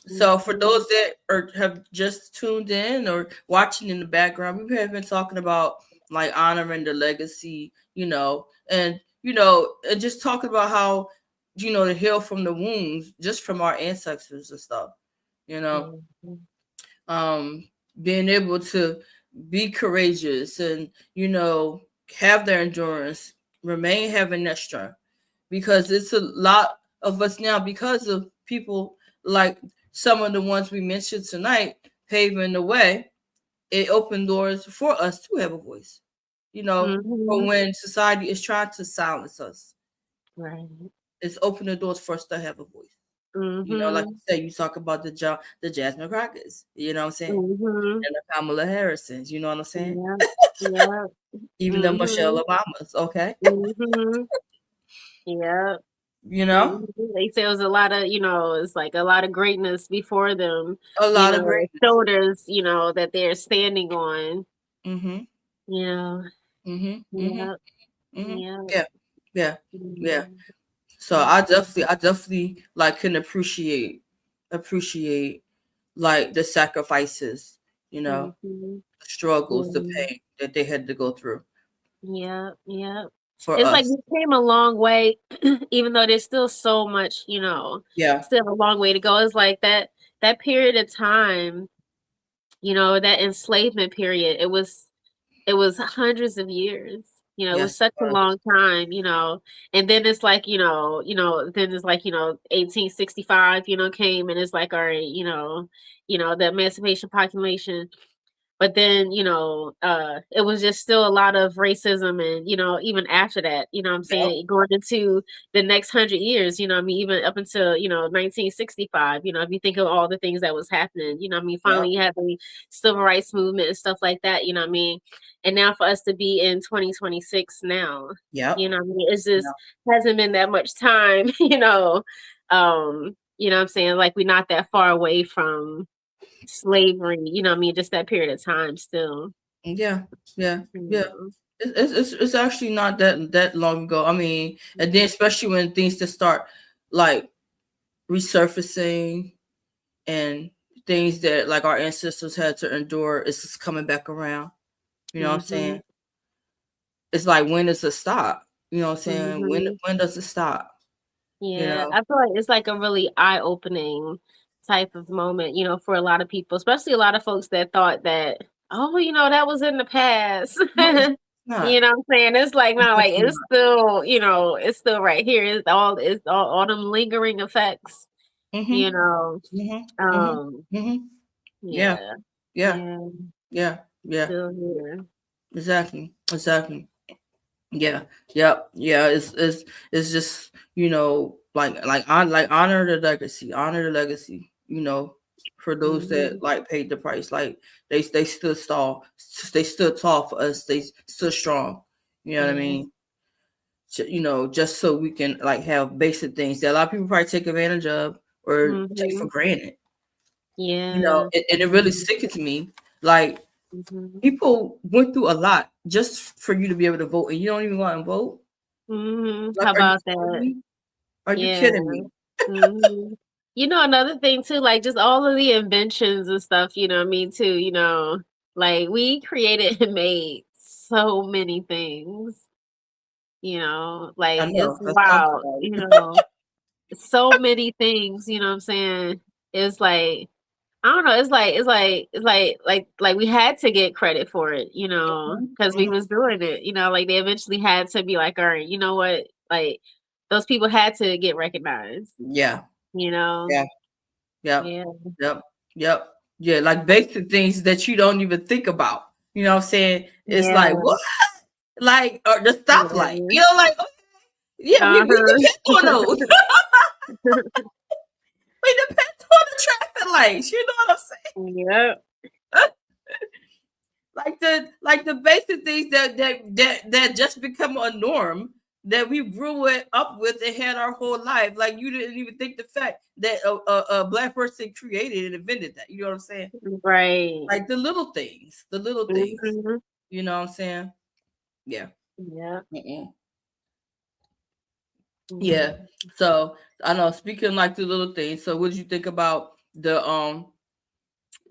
So for Mhm. those that have just tuned in or watching in the background, we have been talking about like honoring the legacy, and just talking about how to heal from the wounds just from our ancestors and stuff, you know. Mhm. um Being able to be courageous and have their endurance, remain having that strength, because it's a lot of us now, because of people like some of the ones we mentioned tonight paving the way. It opened doors for us to have a voice, for Mhm. when society is trying to silence us. Right. It's opened the doors for us to have a voice. Like you Mhm. said, you talk about the Jasmine Crocketts, you know what I'm saying? Mhm. And the Kamala Harrisons, you know what I'm saying? Yeah. Yeah. Even the Michelle Mhm. Obamas, okay? Mhm. Yeah. You know, Mhm. They say it was a lot of, it's like a lot of greatness before them, a lot of greatness. shoulders, that they're standing on. Mm-hmm. You know. Mm-hmm. Mm-hmm. Yeah. Mm-hmm. Yeah. Yeah. Yeah. Yeah. Mhm. So I definitely like can appreciate like the sacrifices, Mhm. the struggles, the Mhm. pain that they had to go through Yeah, yeah. for It's like us. we came a long way, even though there's still so much, Yeah. still a long way to go. It's like that period of time, that enslavement period, it was hundreds of years. It was Yes. such a long time, and then it's like, then it's like, 1865, came and it's like, all right, the Emancipation Proclamation. But then, it was just still a lot of racism and, even after that, what I'm Yep. saying, going into the next 100 years, I mean, even up until, 1965, if you think of all the things that was happening, I mean, Yep. finally you had the civil rights movement and stuff like that, what I mean? And now for us to be in 2026 now, Yep. I mean? It's just hasn't been that much time, You know what I'm saying? Like, we're not that far away from slavery, you know what I mean? Just that period of time still. Yeah, yeah, yeah. Mhm. It's actually not that long ago. I mean, and then especially when things just start like resurfacing and things that like our ancestors had to endure is just coming back around. You know what I'm Mhm. saying? It's like, when does it stop? You know what I'm saying? Mhm. When does it stop? You Yeah, know? I feel like it's like a really eye-opening type of moment, you know, for a lot of people, especially a lot of folks that thought that, oh, you know, that was in the past. No, it's You not. know what I'm saying? It's like It's not like definitely it's not. still, you know, it's still right here. All them lingering effects, you Mhm. know. Mhm. Mhm. Um, Mhm. Yeah. yeah, Yeah. yeah, Yeah. Yeah. still here. Exactly. Exactly. Yeah, yep, yeah. It's just, like honor the legacy, for those that Mhm. like paid the price. Like they stood tall for us. They stood strong. You know what I Yeah. mean? Just so we can like have basic things that a lot of people probably take advantage of or take for Mhm. granted. Yeah. And it really Mhm. sickens me. Like, Mhm. people went through a lot just for you to be able to vote, and you don't even want to vote. Mhm. Like, How are you about kidding that? me? Are you Yeah. kidding me? Mhm. You know, another thing too, like just all of the inventions and stuff, you know what I mean, too, you know, like we created and made so many things, you know, I like it's know. Let's talk wild, about you it. know, so many things, you know what I'm saying? It's like, I don't know, it's like we had to get credit for it, you know, Mhm, because we mhm. was doing it, you know, like they eventually had to be like, all right, you know what, like those people had to get recognized, Yeah, you know? yeah, yep, Yeah. yep, yep. Yeah, like basic things that you don't even think about. You know what I'm saying? It's like, Yeah. what? Like, or the stoplight. Yeah. Like, okay, yeah, we Uh-huh. depend on those. We depend on the traffic lights. You know what I'm Yep. saying? Like the basic things that just become a norm that we grew it up with and had our whole life. Like, you didn't even think the fact that a black person created and invented that. You know what I'm saying? Right. Like the little things. Mhm. You know what I'm saying? Yeah. Yeah. Mm-mm. Mhm. Yeah. So I know. Speaking like the little things. So what did you think about the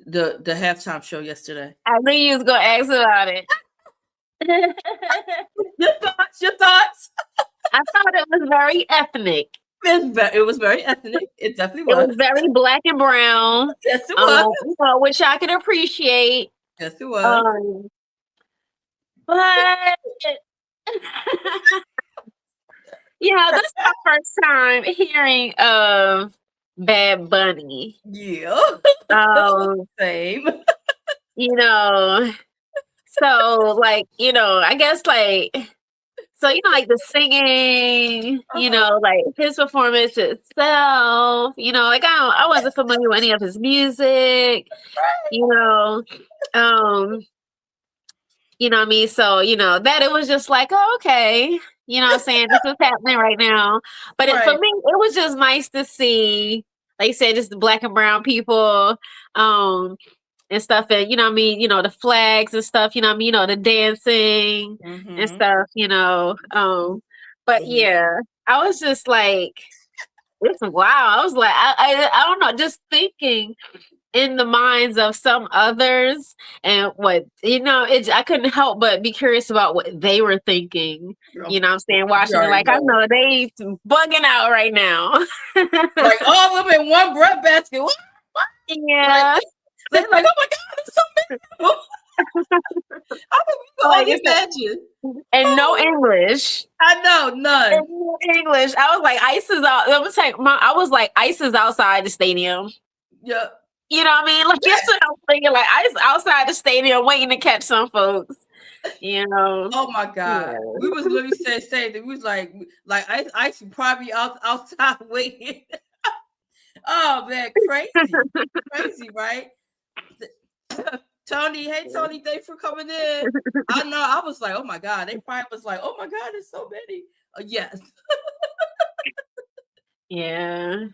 halftime show yesterday? I knew you was gonna ask about it. Your thoughts. Your thoughts. I thought it was very ethnic. It was very ethnic. It definitely It was. was very black and brown, Yes, it was. you know, which I can appreciate. Yes, it was. Um, but you know, this is my first time hearing of Bad Bunny. Yeah. Um, Same. you know, so like, you know, I guess like so you know, like the singing, you Uh-huh. know, like his performance itself, you know, like I wasn't familiar with any of his music, you know. Um, you know what I mean? So, you know, that it was just like, oh, okay, you know what I'm saying? This is happening right now. But for Right. me, it was just nice to see, like you said, just the black and brown people. Um, and stuff and you know what I mean, you know, the flags and stuff, you know what I mean, you know, the dancing and Mm-hmm. stuff, you know. But Mm-hmm. yeah, I was just like, it's wow. I was like, I don't know, just thinking in the minds of some others and what you know, I couldn't help but be curious about what they were thinking. You know what I'm saying? You Watching it already like I know. know they bugging out right now. Like, all of them in one bread basket. What? Like, Yeah. they like, oh my God, there's so many of them. I mean, you can Like only it's imagine. and no Oh, English. I know, In none. English. I was like, ICE is out. Let me take my. I was like, ICE is outside the stadium. Yeah. You know what I mean? Like that's what I'm thinking. Like ICE outside the stadium, waiting to catch some folks. You know? Oh my God. Yeah. We was literally saying that we was like I should probably outside waiting. Oh man, crazy. Crazy, right? Tony, hey Tony, thanks for coming in. I know. I was like, oh my God. They probably was like, oh my God, there's so many. Yes. Yeah.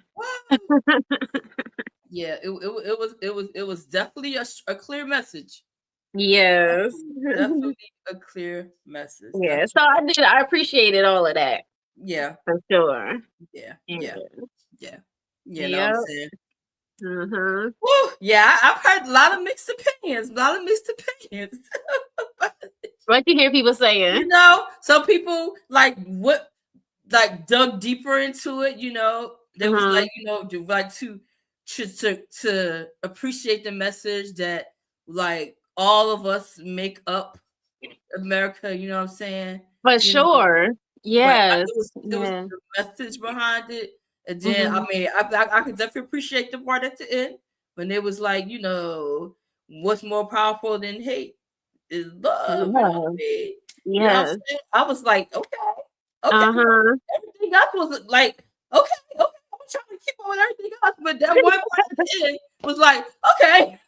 Yeah, it was definitely a clear message. Yes. Definitely a clear message. Yeah. So I appreciated all of that Yeah, for sure. yeah, Yeah. yeah, yeah. You know what I'm Yep. saying? Uh-huh. Woo, yeah, I've heard a lot of mixed opinions. A lot of mixed opinions. What you hear people saying? Some people like dug deeper into it. There was Uh-huh. like like to appreciate the message that like all of us make up America. You know what I'm saying? For You know, sure. but Yes. it was Yeah. the message behind it, and then I Mm-hmm. mean, I could definitely appreciate the part at the end when it was like, what's more powerful than hate is love. You know what I Yeah. mean? You know what I'm Yes. saying? I was like, okay, okay. Uh-huh. Everything else was like, okay, okay. I'm trying to keep on with everything else, but that one part at the end was like, okay,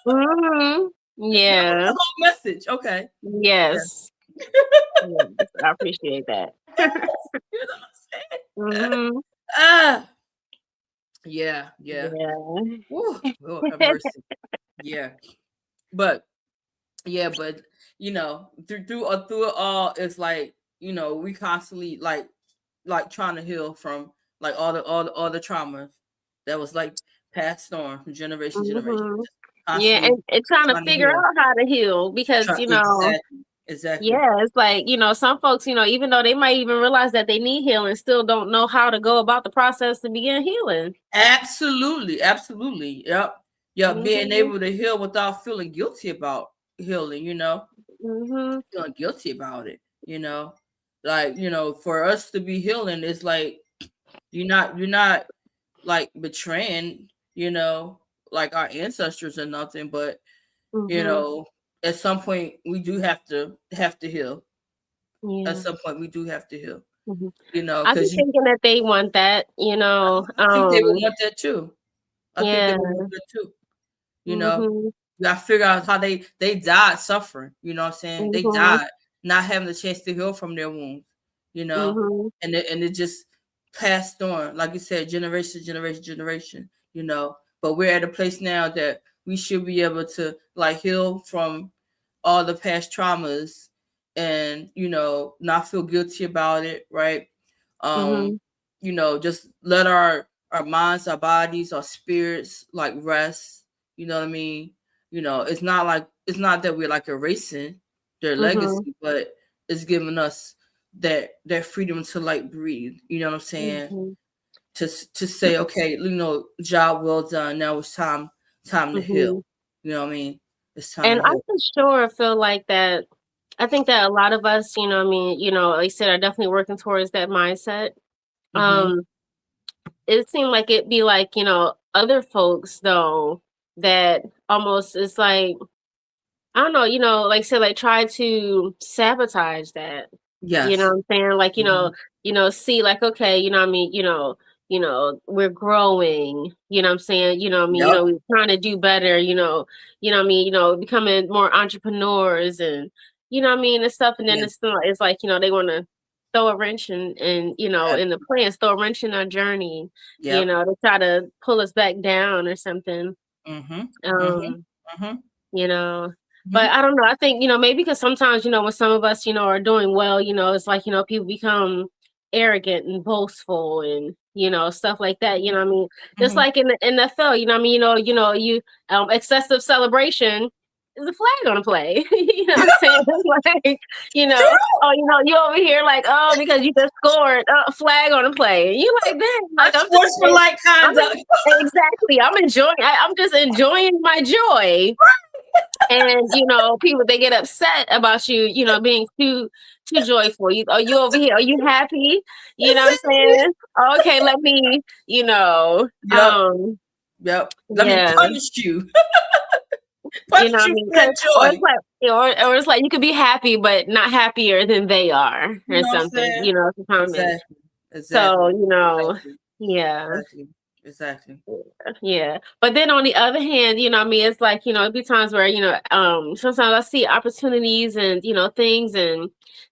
Mm-hmm. that was Yeah. the whole message. Okay, yeah. Yes. Yes. I appreciate that. You know what I'm saying? Mm-hmm. Yeah, yeah. Yeah. Woo, Lord have mercy. Yeah, but but through it all, it's like we constantly like trying to heal from like all the traumas that was like passed on from generation to generation. Mm-hmm. Just Yeah, constantly and trying to trying to figure heal. out how to heal because, Exactly, exactly. yeah, it's like, some folks, even though they might even realize that they need healing, still don't know how to go about the process to begin healing. Absolutely, absolutely. Yep, yep. Being Mm-hmm. able to heal without feeling guilty about healing. Mm-hmm. Feeling guilty about it. Like for us to be healing, it's like you're not like betraying, like our ancestors or nothing, but Mm-hmm. at some point we do have to heal. At Yeah. some point we do have to heal, Mhm. I be because thinking that they want that, I think they would want that too. I think they yeah. would want that too. You know, Mhm. you gotta figure out how they died suffering. You know what I'm saying? They Mhm. died not having the chance to heal from their wounds. You know, Mhm. and it just passed on, like you said, generation, generation, generation. But we're at a place now that we should be able to like heal from all the past traumas, and not feel guilty about it, right? Um, Mhm. just let our minds, our bodies, our spirits like rest. You know what I mean? It's not that we're like erasing their Mhm. legacy, but it's giving us that freedom to like breathe. You know what I'm saying? Mhm. To say, okay, job well done. Now it's time to Mhm. heal. You know what I mean? It's time And to I heal. for sure feel like that. I think that a lot of us, like I said, are definitely working towards that mindset. Mm-hmm. Um, it seemed like it'd be like, other folks though that almost it's like I don't know, like say like try to sabotage that. You know Yes. what I'm saying? Like, Mm-hmm. see like, okay, what I mean, we're growing, what I'm saying, Yep. we're trying to do better, what I mean, becoming more entrepreneurs and what I mean and stuff. And then Yeah. it's like, they wanna throw a wrench in the plans, throw a wrench in our journey, Yep. to try to pull us back down or something. Mm-hmm. Mm-hmm. Um Mm-hmm. you know. Mm-hmm. But I don't know. I think, maybe because sometimes, when some of us, are doing well, it's like, people become arrogant and boastful and, stuff like that. You know what I mean? Just Mm-hmm. like in the NFL, you know what I mean? You excessive celebration is a flag on a play. You know what I'm saying? Like, oh, you over here like, oh, because you just scored a flag on a play. And you like, man, like Unsportsmanlike I'm conduct. exactly. I'm just enjoying my joy. And people they get upset about you, being too joyful. Are you over here? Are you happy? You know what I'm Exactly. saying? Okay, let me, Yep. Yep. Let me yeah, punish you. Punish what I you mean? for that Or joy. it's like, or it's like you could be happy, but not happier than they are, You or know what I'm something. saying? It's a comment. Exactly. So Exactly. Exactly. yeah, Exactly. Exactly. Yeah. But then on the other hand, I mean, it's like, it'd be times where, sometimes I see opportunities and, things and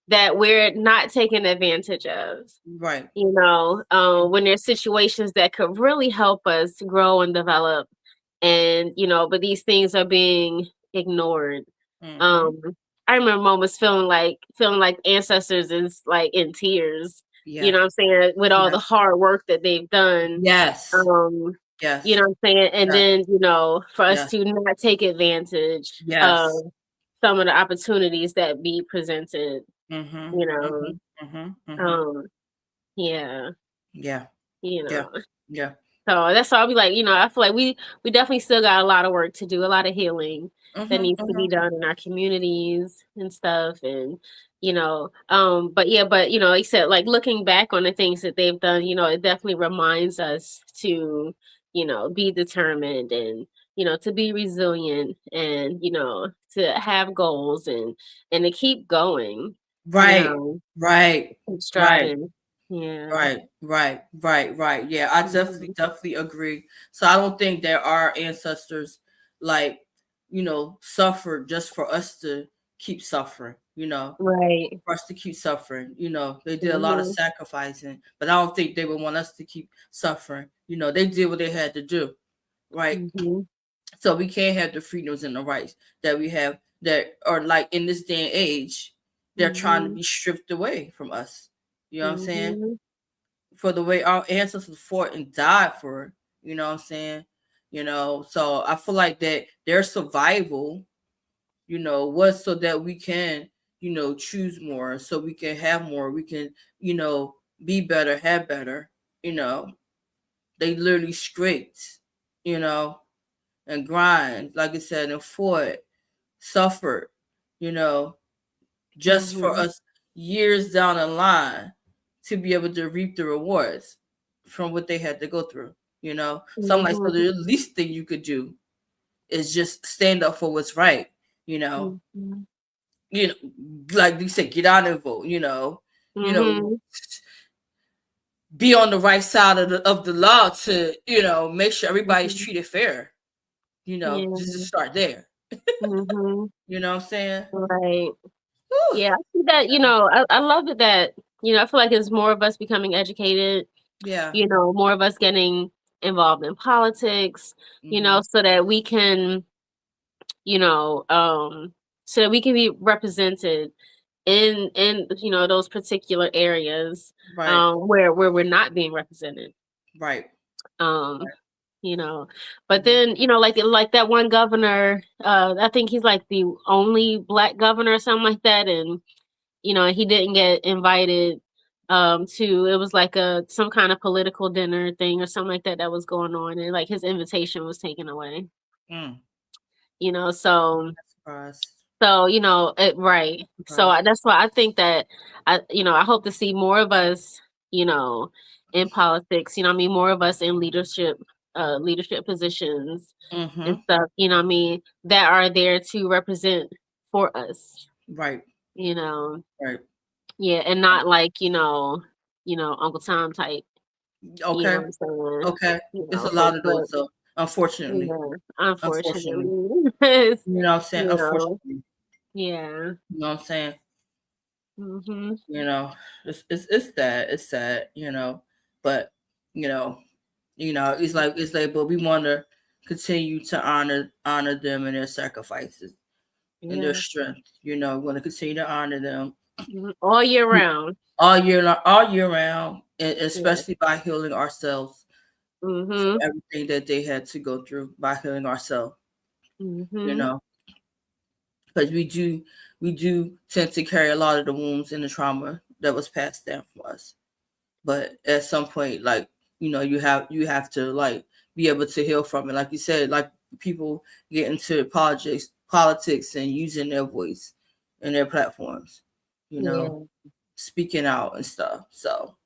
that we're not taking advantage of. Right. When there's situations that could really help us grow and develop, and but these things are being ignored. Mm-hmm. um I remember moments feeling like ancestors is like in tears, Yeah. what I'm saying, with all the Yes. hard work that they've done. Yes. um Yes. what I'm saying, and Yes. then for us Yes. to not take advantage of Yes. some of the opportunities that be presented, Mm-hmm. you know Mm-hmm. Mm-hmm. Mm-hmm. um yeah Yeah. you Yeah. know Yeah. So that's why I'll be like, I feel like we definitely still got a lot of work to do, a lot of healing that Mm-hmm. needs to be Mm-hmm. done in our communities and stuff. And, but yeah, but like I said, like looking back on the things that they've done, it definitely reminds us to, be determined and, to be resilient and, to have goals and to keep going, Right. Right. keep Right. striving. Yeah. Right, right, right, right. Yeah, I definitely, Mhm. definitely agree. So I don't think that our ancestors, like, suffered just for us to keep suffering, Right. for us to keep suffering. They did a lot of Mhm. sacrificing, but I don't think they would want us to keep suffering. They did what they had to do, right? Mhm. So we can't have the freedoms and the rights that we have that are like in this day and age, they're trying to Mhm. be stripped away from us. You know what I'm saying? Mhm. For the way our ancestors fought and died for, what I'm saying? So I feel like that their survival, was so that we can, choose more, so we can have more, we can, be better, have better, you know. They literally scraped, you know, and grind, like I said, and fought, suffered, you know, just for Mhm. us years down the line to be able to reap the rewards from what they had to go through. So I'm like, so Mhm. the least thing you could do is just stand up for what's right. You know, Mhm. you know, like you said, get out and vote. You know, Mhm. be on the right side of the law to make sure everybody's Mhm. treated fair. Just to Yeah. start there. Mhm. You know what I'm saying? Right. Whew. Yeah, I see that, I love it that, I feel like it's more of us becoming educated, Yeah. more of us getting involved in politics, Hmm. so that we can, you know, so that we can be represented in those particular areas Right. where we're not being represented. Right. Um you know but Hmm. then like that one governor, I think he's like the only black governor or something like that, and he didn't get invited to, it was like a some kind of political dinner thing or something like that was going on, and like his invitation was taken away. Mm. you know so Surprised. right, so Surprised. that's why I think that I hope to see more of us, in politics, I mean, more of us in leadership positions and Mm-hmm. stuff, I mean, that are there to represent for us, Right. you know Right. yeah, and not like, Uncle Tom type, Okay. what I'm saying, Okay. It's a lot folks, of but those though. Unfortunately. yeah, Unfortunately. unfortunately, it's, You know what I'm saying? you know Unfortunately. yeah. You know what I'm saying? Mhm. You know, it's sad. It's sad, But, you know, it's like, but we want to continue to honor them and their sacrifices and their Yeah. strength. We want to continue to honor them Mhm. All year round. all year round, and Yeah. especially by healing ourselves from Mhm. everything that they had to go through by healing ourselves, you Mhm. know, because we do tend to carry a lot of the wounds and the trauma that was passed down from us. But at some point, like, you have to, like, be able to heal from it. Like you said, like, people get into politics and using their voice and their platforms, you know, Yeah. speaking out and stuff. So,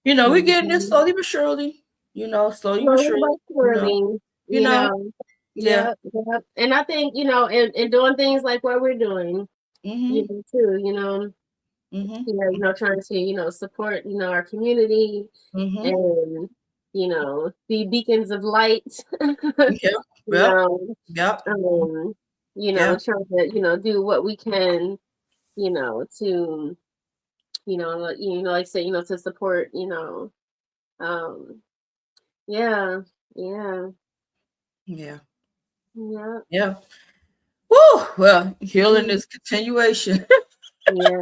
we getting this Mhm. slowly but surely, slowly but Slowly surely, but surely, you know, yeah. Yep, yep. And I think, and doing things like what we're doing, Mhm. too, Mhm. trying to, support, our community Mhm. and, be beacons of light. Yeah. you Yep. know, Yep. um, Yeah. trying to, do what we can, to, like I say, to support, um, yeah, yeah, Yeah. yeah, Yeah. Woo! Well, healing mhm, is continuation. yeah,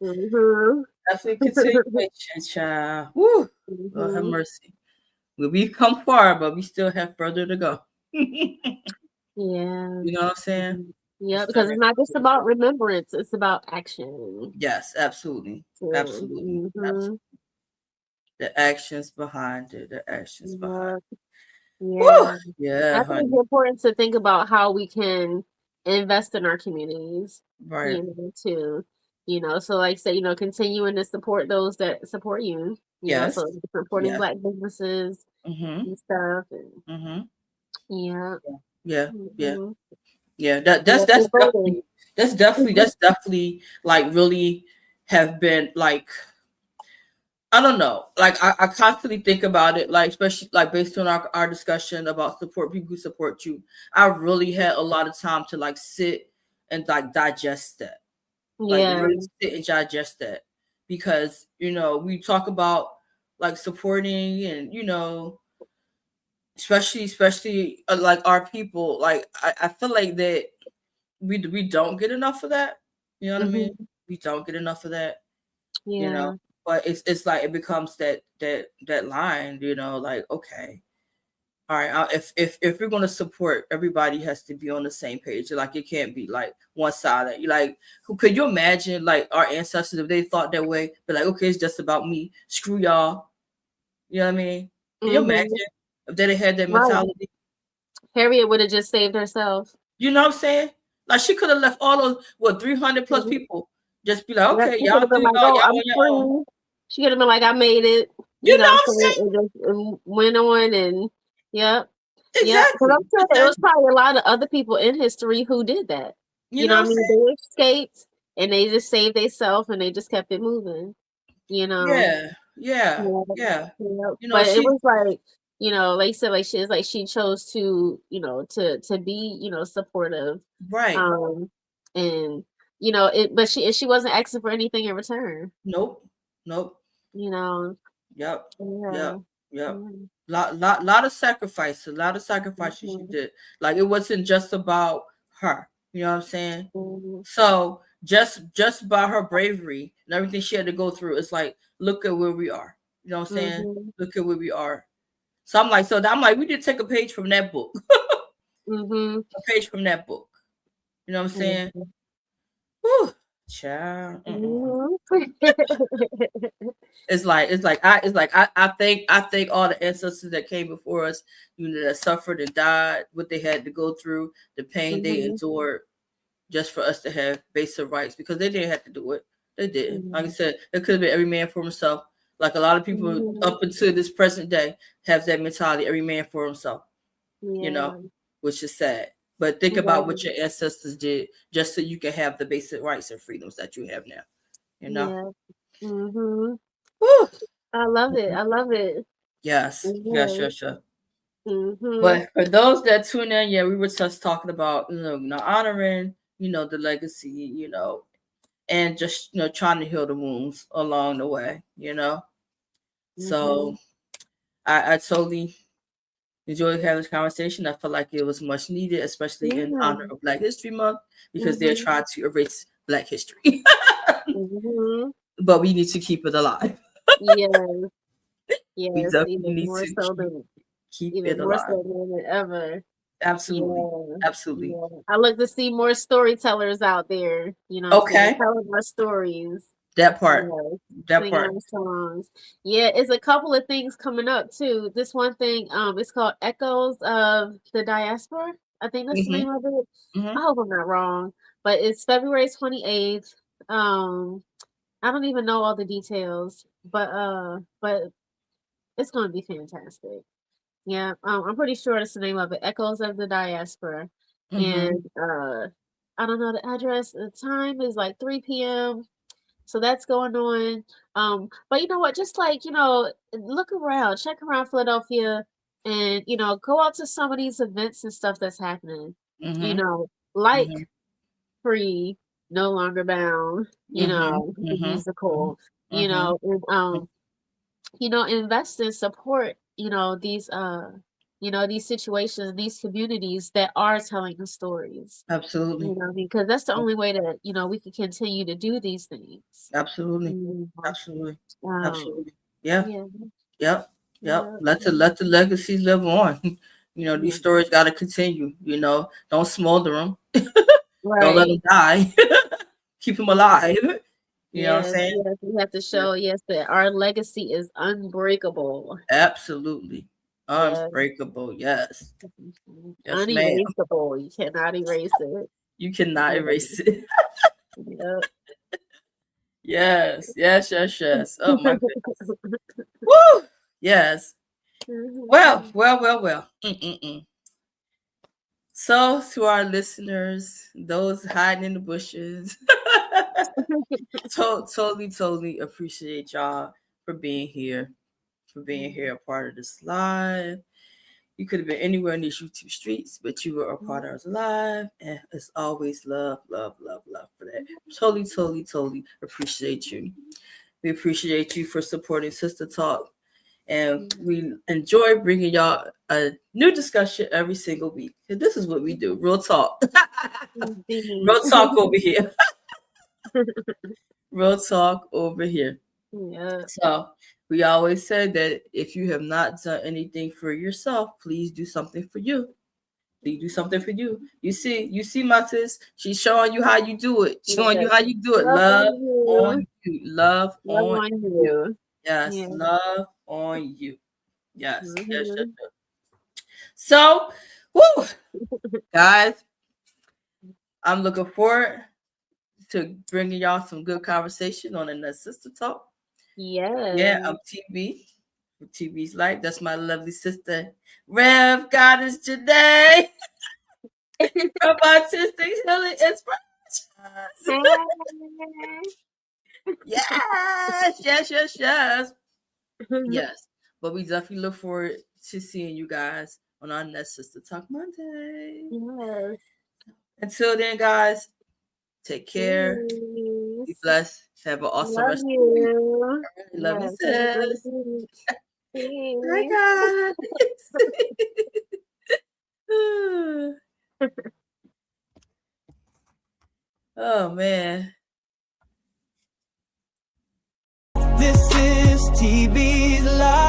mm-hmm. Definitely continuation, child. Woo! Lord have hmm mercy. We've come far, but we still have further to go. You Yeah. know what I'm saying? Mhm. We Yeah, still because have it's not just further to about go. remembrance, it's about action. Yes, absolutely. So, Absolutely. hmm Absolutely. The actions behind it. The actions behind Yeah, it. Woo! yeah. I Yeah, think it's honey. important to think about how we can invest in our communities, Right. too. So like say, continuing to support those that support you, Yes. so supporting Yes. Black businesses Mm-hmm. and stuff. And Mm-hmm. yeah. Yeah. Yeah. hmm Yeah. That Yeah, that's keep voting. definitely like really have been like I don't know. Like I constantly think about it, like especially like based on our discussion about support people who support you. I really had a lot of time to like sit and like digest that. Like Yeah. really sit and digest that. Because, we talk about like supporting and especially like our people, like I feel like that we don't get enough of that. You know what I mean? hmm We don't get enough of that you know Yeah. but it's like it becomes that line, like, okay, all right, if we're going to support, everybody has to be on the same page. Like it can't be like one sided. You like, who could you imagine like our ancestors, if they thought that way, but like, okay, it's just about me, screw y'all. You know what I mean? Can you hmm imagine if they had that Right. mentality? Harriet would have just saved herself. You know what I'm saying? Like she could have left all those 300 plus Mhm. people, just be like, Yep, okay, she could y'all have been do like, y'all "Oh, y'all I'm on your own. free." She could have been like, "I made it," You know what I'm what I'm saying, saying? and just went on and yep, yep. Because I'm Exactly. sure there was Exactly. probably a lot of other people in history who did that. You know What what I I'm mean? saying? They escaped and they just saved themselves and they just kept it moving. You know. Yeah. Yeah. Yeah, Yeah. yeah. You know, But it she was like, like you said, like she is like she chose to, to be, supportive. right. Um and but she wasn't asking for anything in return, Nope. Nope. you know. Yep. Yep. Yeah. Yep. Yeah. Lot of sacrifice. A lot of sacrifices she Mhm. did. Like it wasn't just about her. You know what I'm saying? Mhm. So just by her bravery and everything she had to go through, it's like, look at where we are. You know what I'm saying? Mhm. Look at where we are. So I'm like, we did take a page from that book. Mhm. A page from that book. You know what I'm saying? Mhm. Whew, child. Mhm. I think all the ancestors that came before us, that suffered and died, what they had to go through, the pain they Mhm. endured, just for us to have basic rights, because they didn't have to do it. They didn't. Like I Mhm. said, it could have been every man for himself. Like a lot of people Mhm. up until this present day have that mentality, every man for himself. You know, Yeah. which is sad. But think about what Right. your ancestors did just so you can have the basic rights and freedoms that you have now. You know. Yeah. Mhm. Whew. I love it. I love it. Yes, yeah, Yeah. sure. Mhm. But for those that tune in, yeah, we were just talking about, honoring, the legacy, and just, trying to heal the wounds along the way. So Mhm. I totally enjoyed having this conversation. I feel like it was much needed, especially in Yeah. honor of Black History Month, because they're Mhm. trying to erase Black history. Mhm. But we need to keep it alive. Yes. We Yes. definitely need to keep it Even more alive. so than ever. Absolutely. Yeah. Absolutely. Yeah. I look to see more storytellers out there, what I'm saying, Okay. telling our stories. That part. Yeah. That Singing part. our songs. Yeah, it's a couple of things coming up too. This one thing, it's called Echoes of the Diaspora. I think that's the Mm-hmm. name of it. I Mm-hmm. hope I'm not wrong. But it's February 28th. Um, I don't even know all the details, but it's gonna be fantastic. Yeah, I'm pretty sure that's the name of it, Echoes of the Diaspora. Mm-hmm. And I don't know the address. The time is like 3 p.m. So that's going on. But you know what? Just like, look around, check around Philadelphia and, go out to some of these events and stuff that's happening. You Mm-hmm. know, like Mm-hmm. Free, No Longer Bound, Mm-hmm. the Mm-hmm. musical, Mm-hmm. and invest and support, these situations, these communities that are telling the stories. Absolutely. Because that's the only way that, we can continue to do these things. Absolutely. You know, Absolutely. um, Absolutely. Yeah. yeah, Yep. Yep. yeah, Let the legacies live on. These yeah, stories got to continue. Don't smolder them. Don't let right. them die. Keep them alive. You know what I'm Yes, saying? yes, we have to Yeah. show, yes, that our legacy is unbreakable. Absolutely. Yeah, Unbreakable. Yes. Yes, ma'am. unerasable. You cannot erase it. You cannot Yeah, erase it. yep. Yes. Yes. Yes. Yes. Oh my goodness. Woo. Yes. Well. Mhm. Well. Well. Well. Mm-mm-mm. So, to our listeners, those hiding in the bushes, totally appreciate y'all for being here, a part of this live. You could have been anywhere in these YouTube streets, but you were a part of us live, and it's always love, love, love, love for that. Totally appreciate you. We appreciate you for supporting Sister Talk, and we enjoy bringing y'all a new discussion every single week. And this is what we do, real talk. Indeed. Real talk over here. Real talk over here. Yeah. So we always say that if you have not done anything for yourself, please do something for you. Please do something for you. You see, my sis, she's showing you how you do it. Showing you Yes. how you do it. Love on Love on you. you. Love Love on on you. you. Yes, Yeah. love on you. Yes, yes, yes, Mhm. yes. So, woo, guys, I'm looking forward to bringing y'all some good conversation on the Sister Talk. Yeah, Yes. I'm TB. TB's Life. That's my lovely sister, Rev Goddess Janae from Artistic Healing Inspirations. Yes. Yes. But we definitely look forward to seeing you guys on our next Sister Talk Monday. Yes. Until then, guys, take care. Be Peace. blessed. Have an awesome Love rest of the week. you. All right, love you, Yes. Have a great sis. week. Bye, Peace. guys. Oh, man. This is TB's life.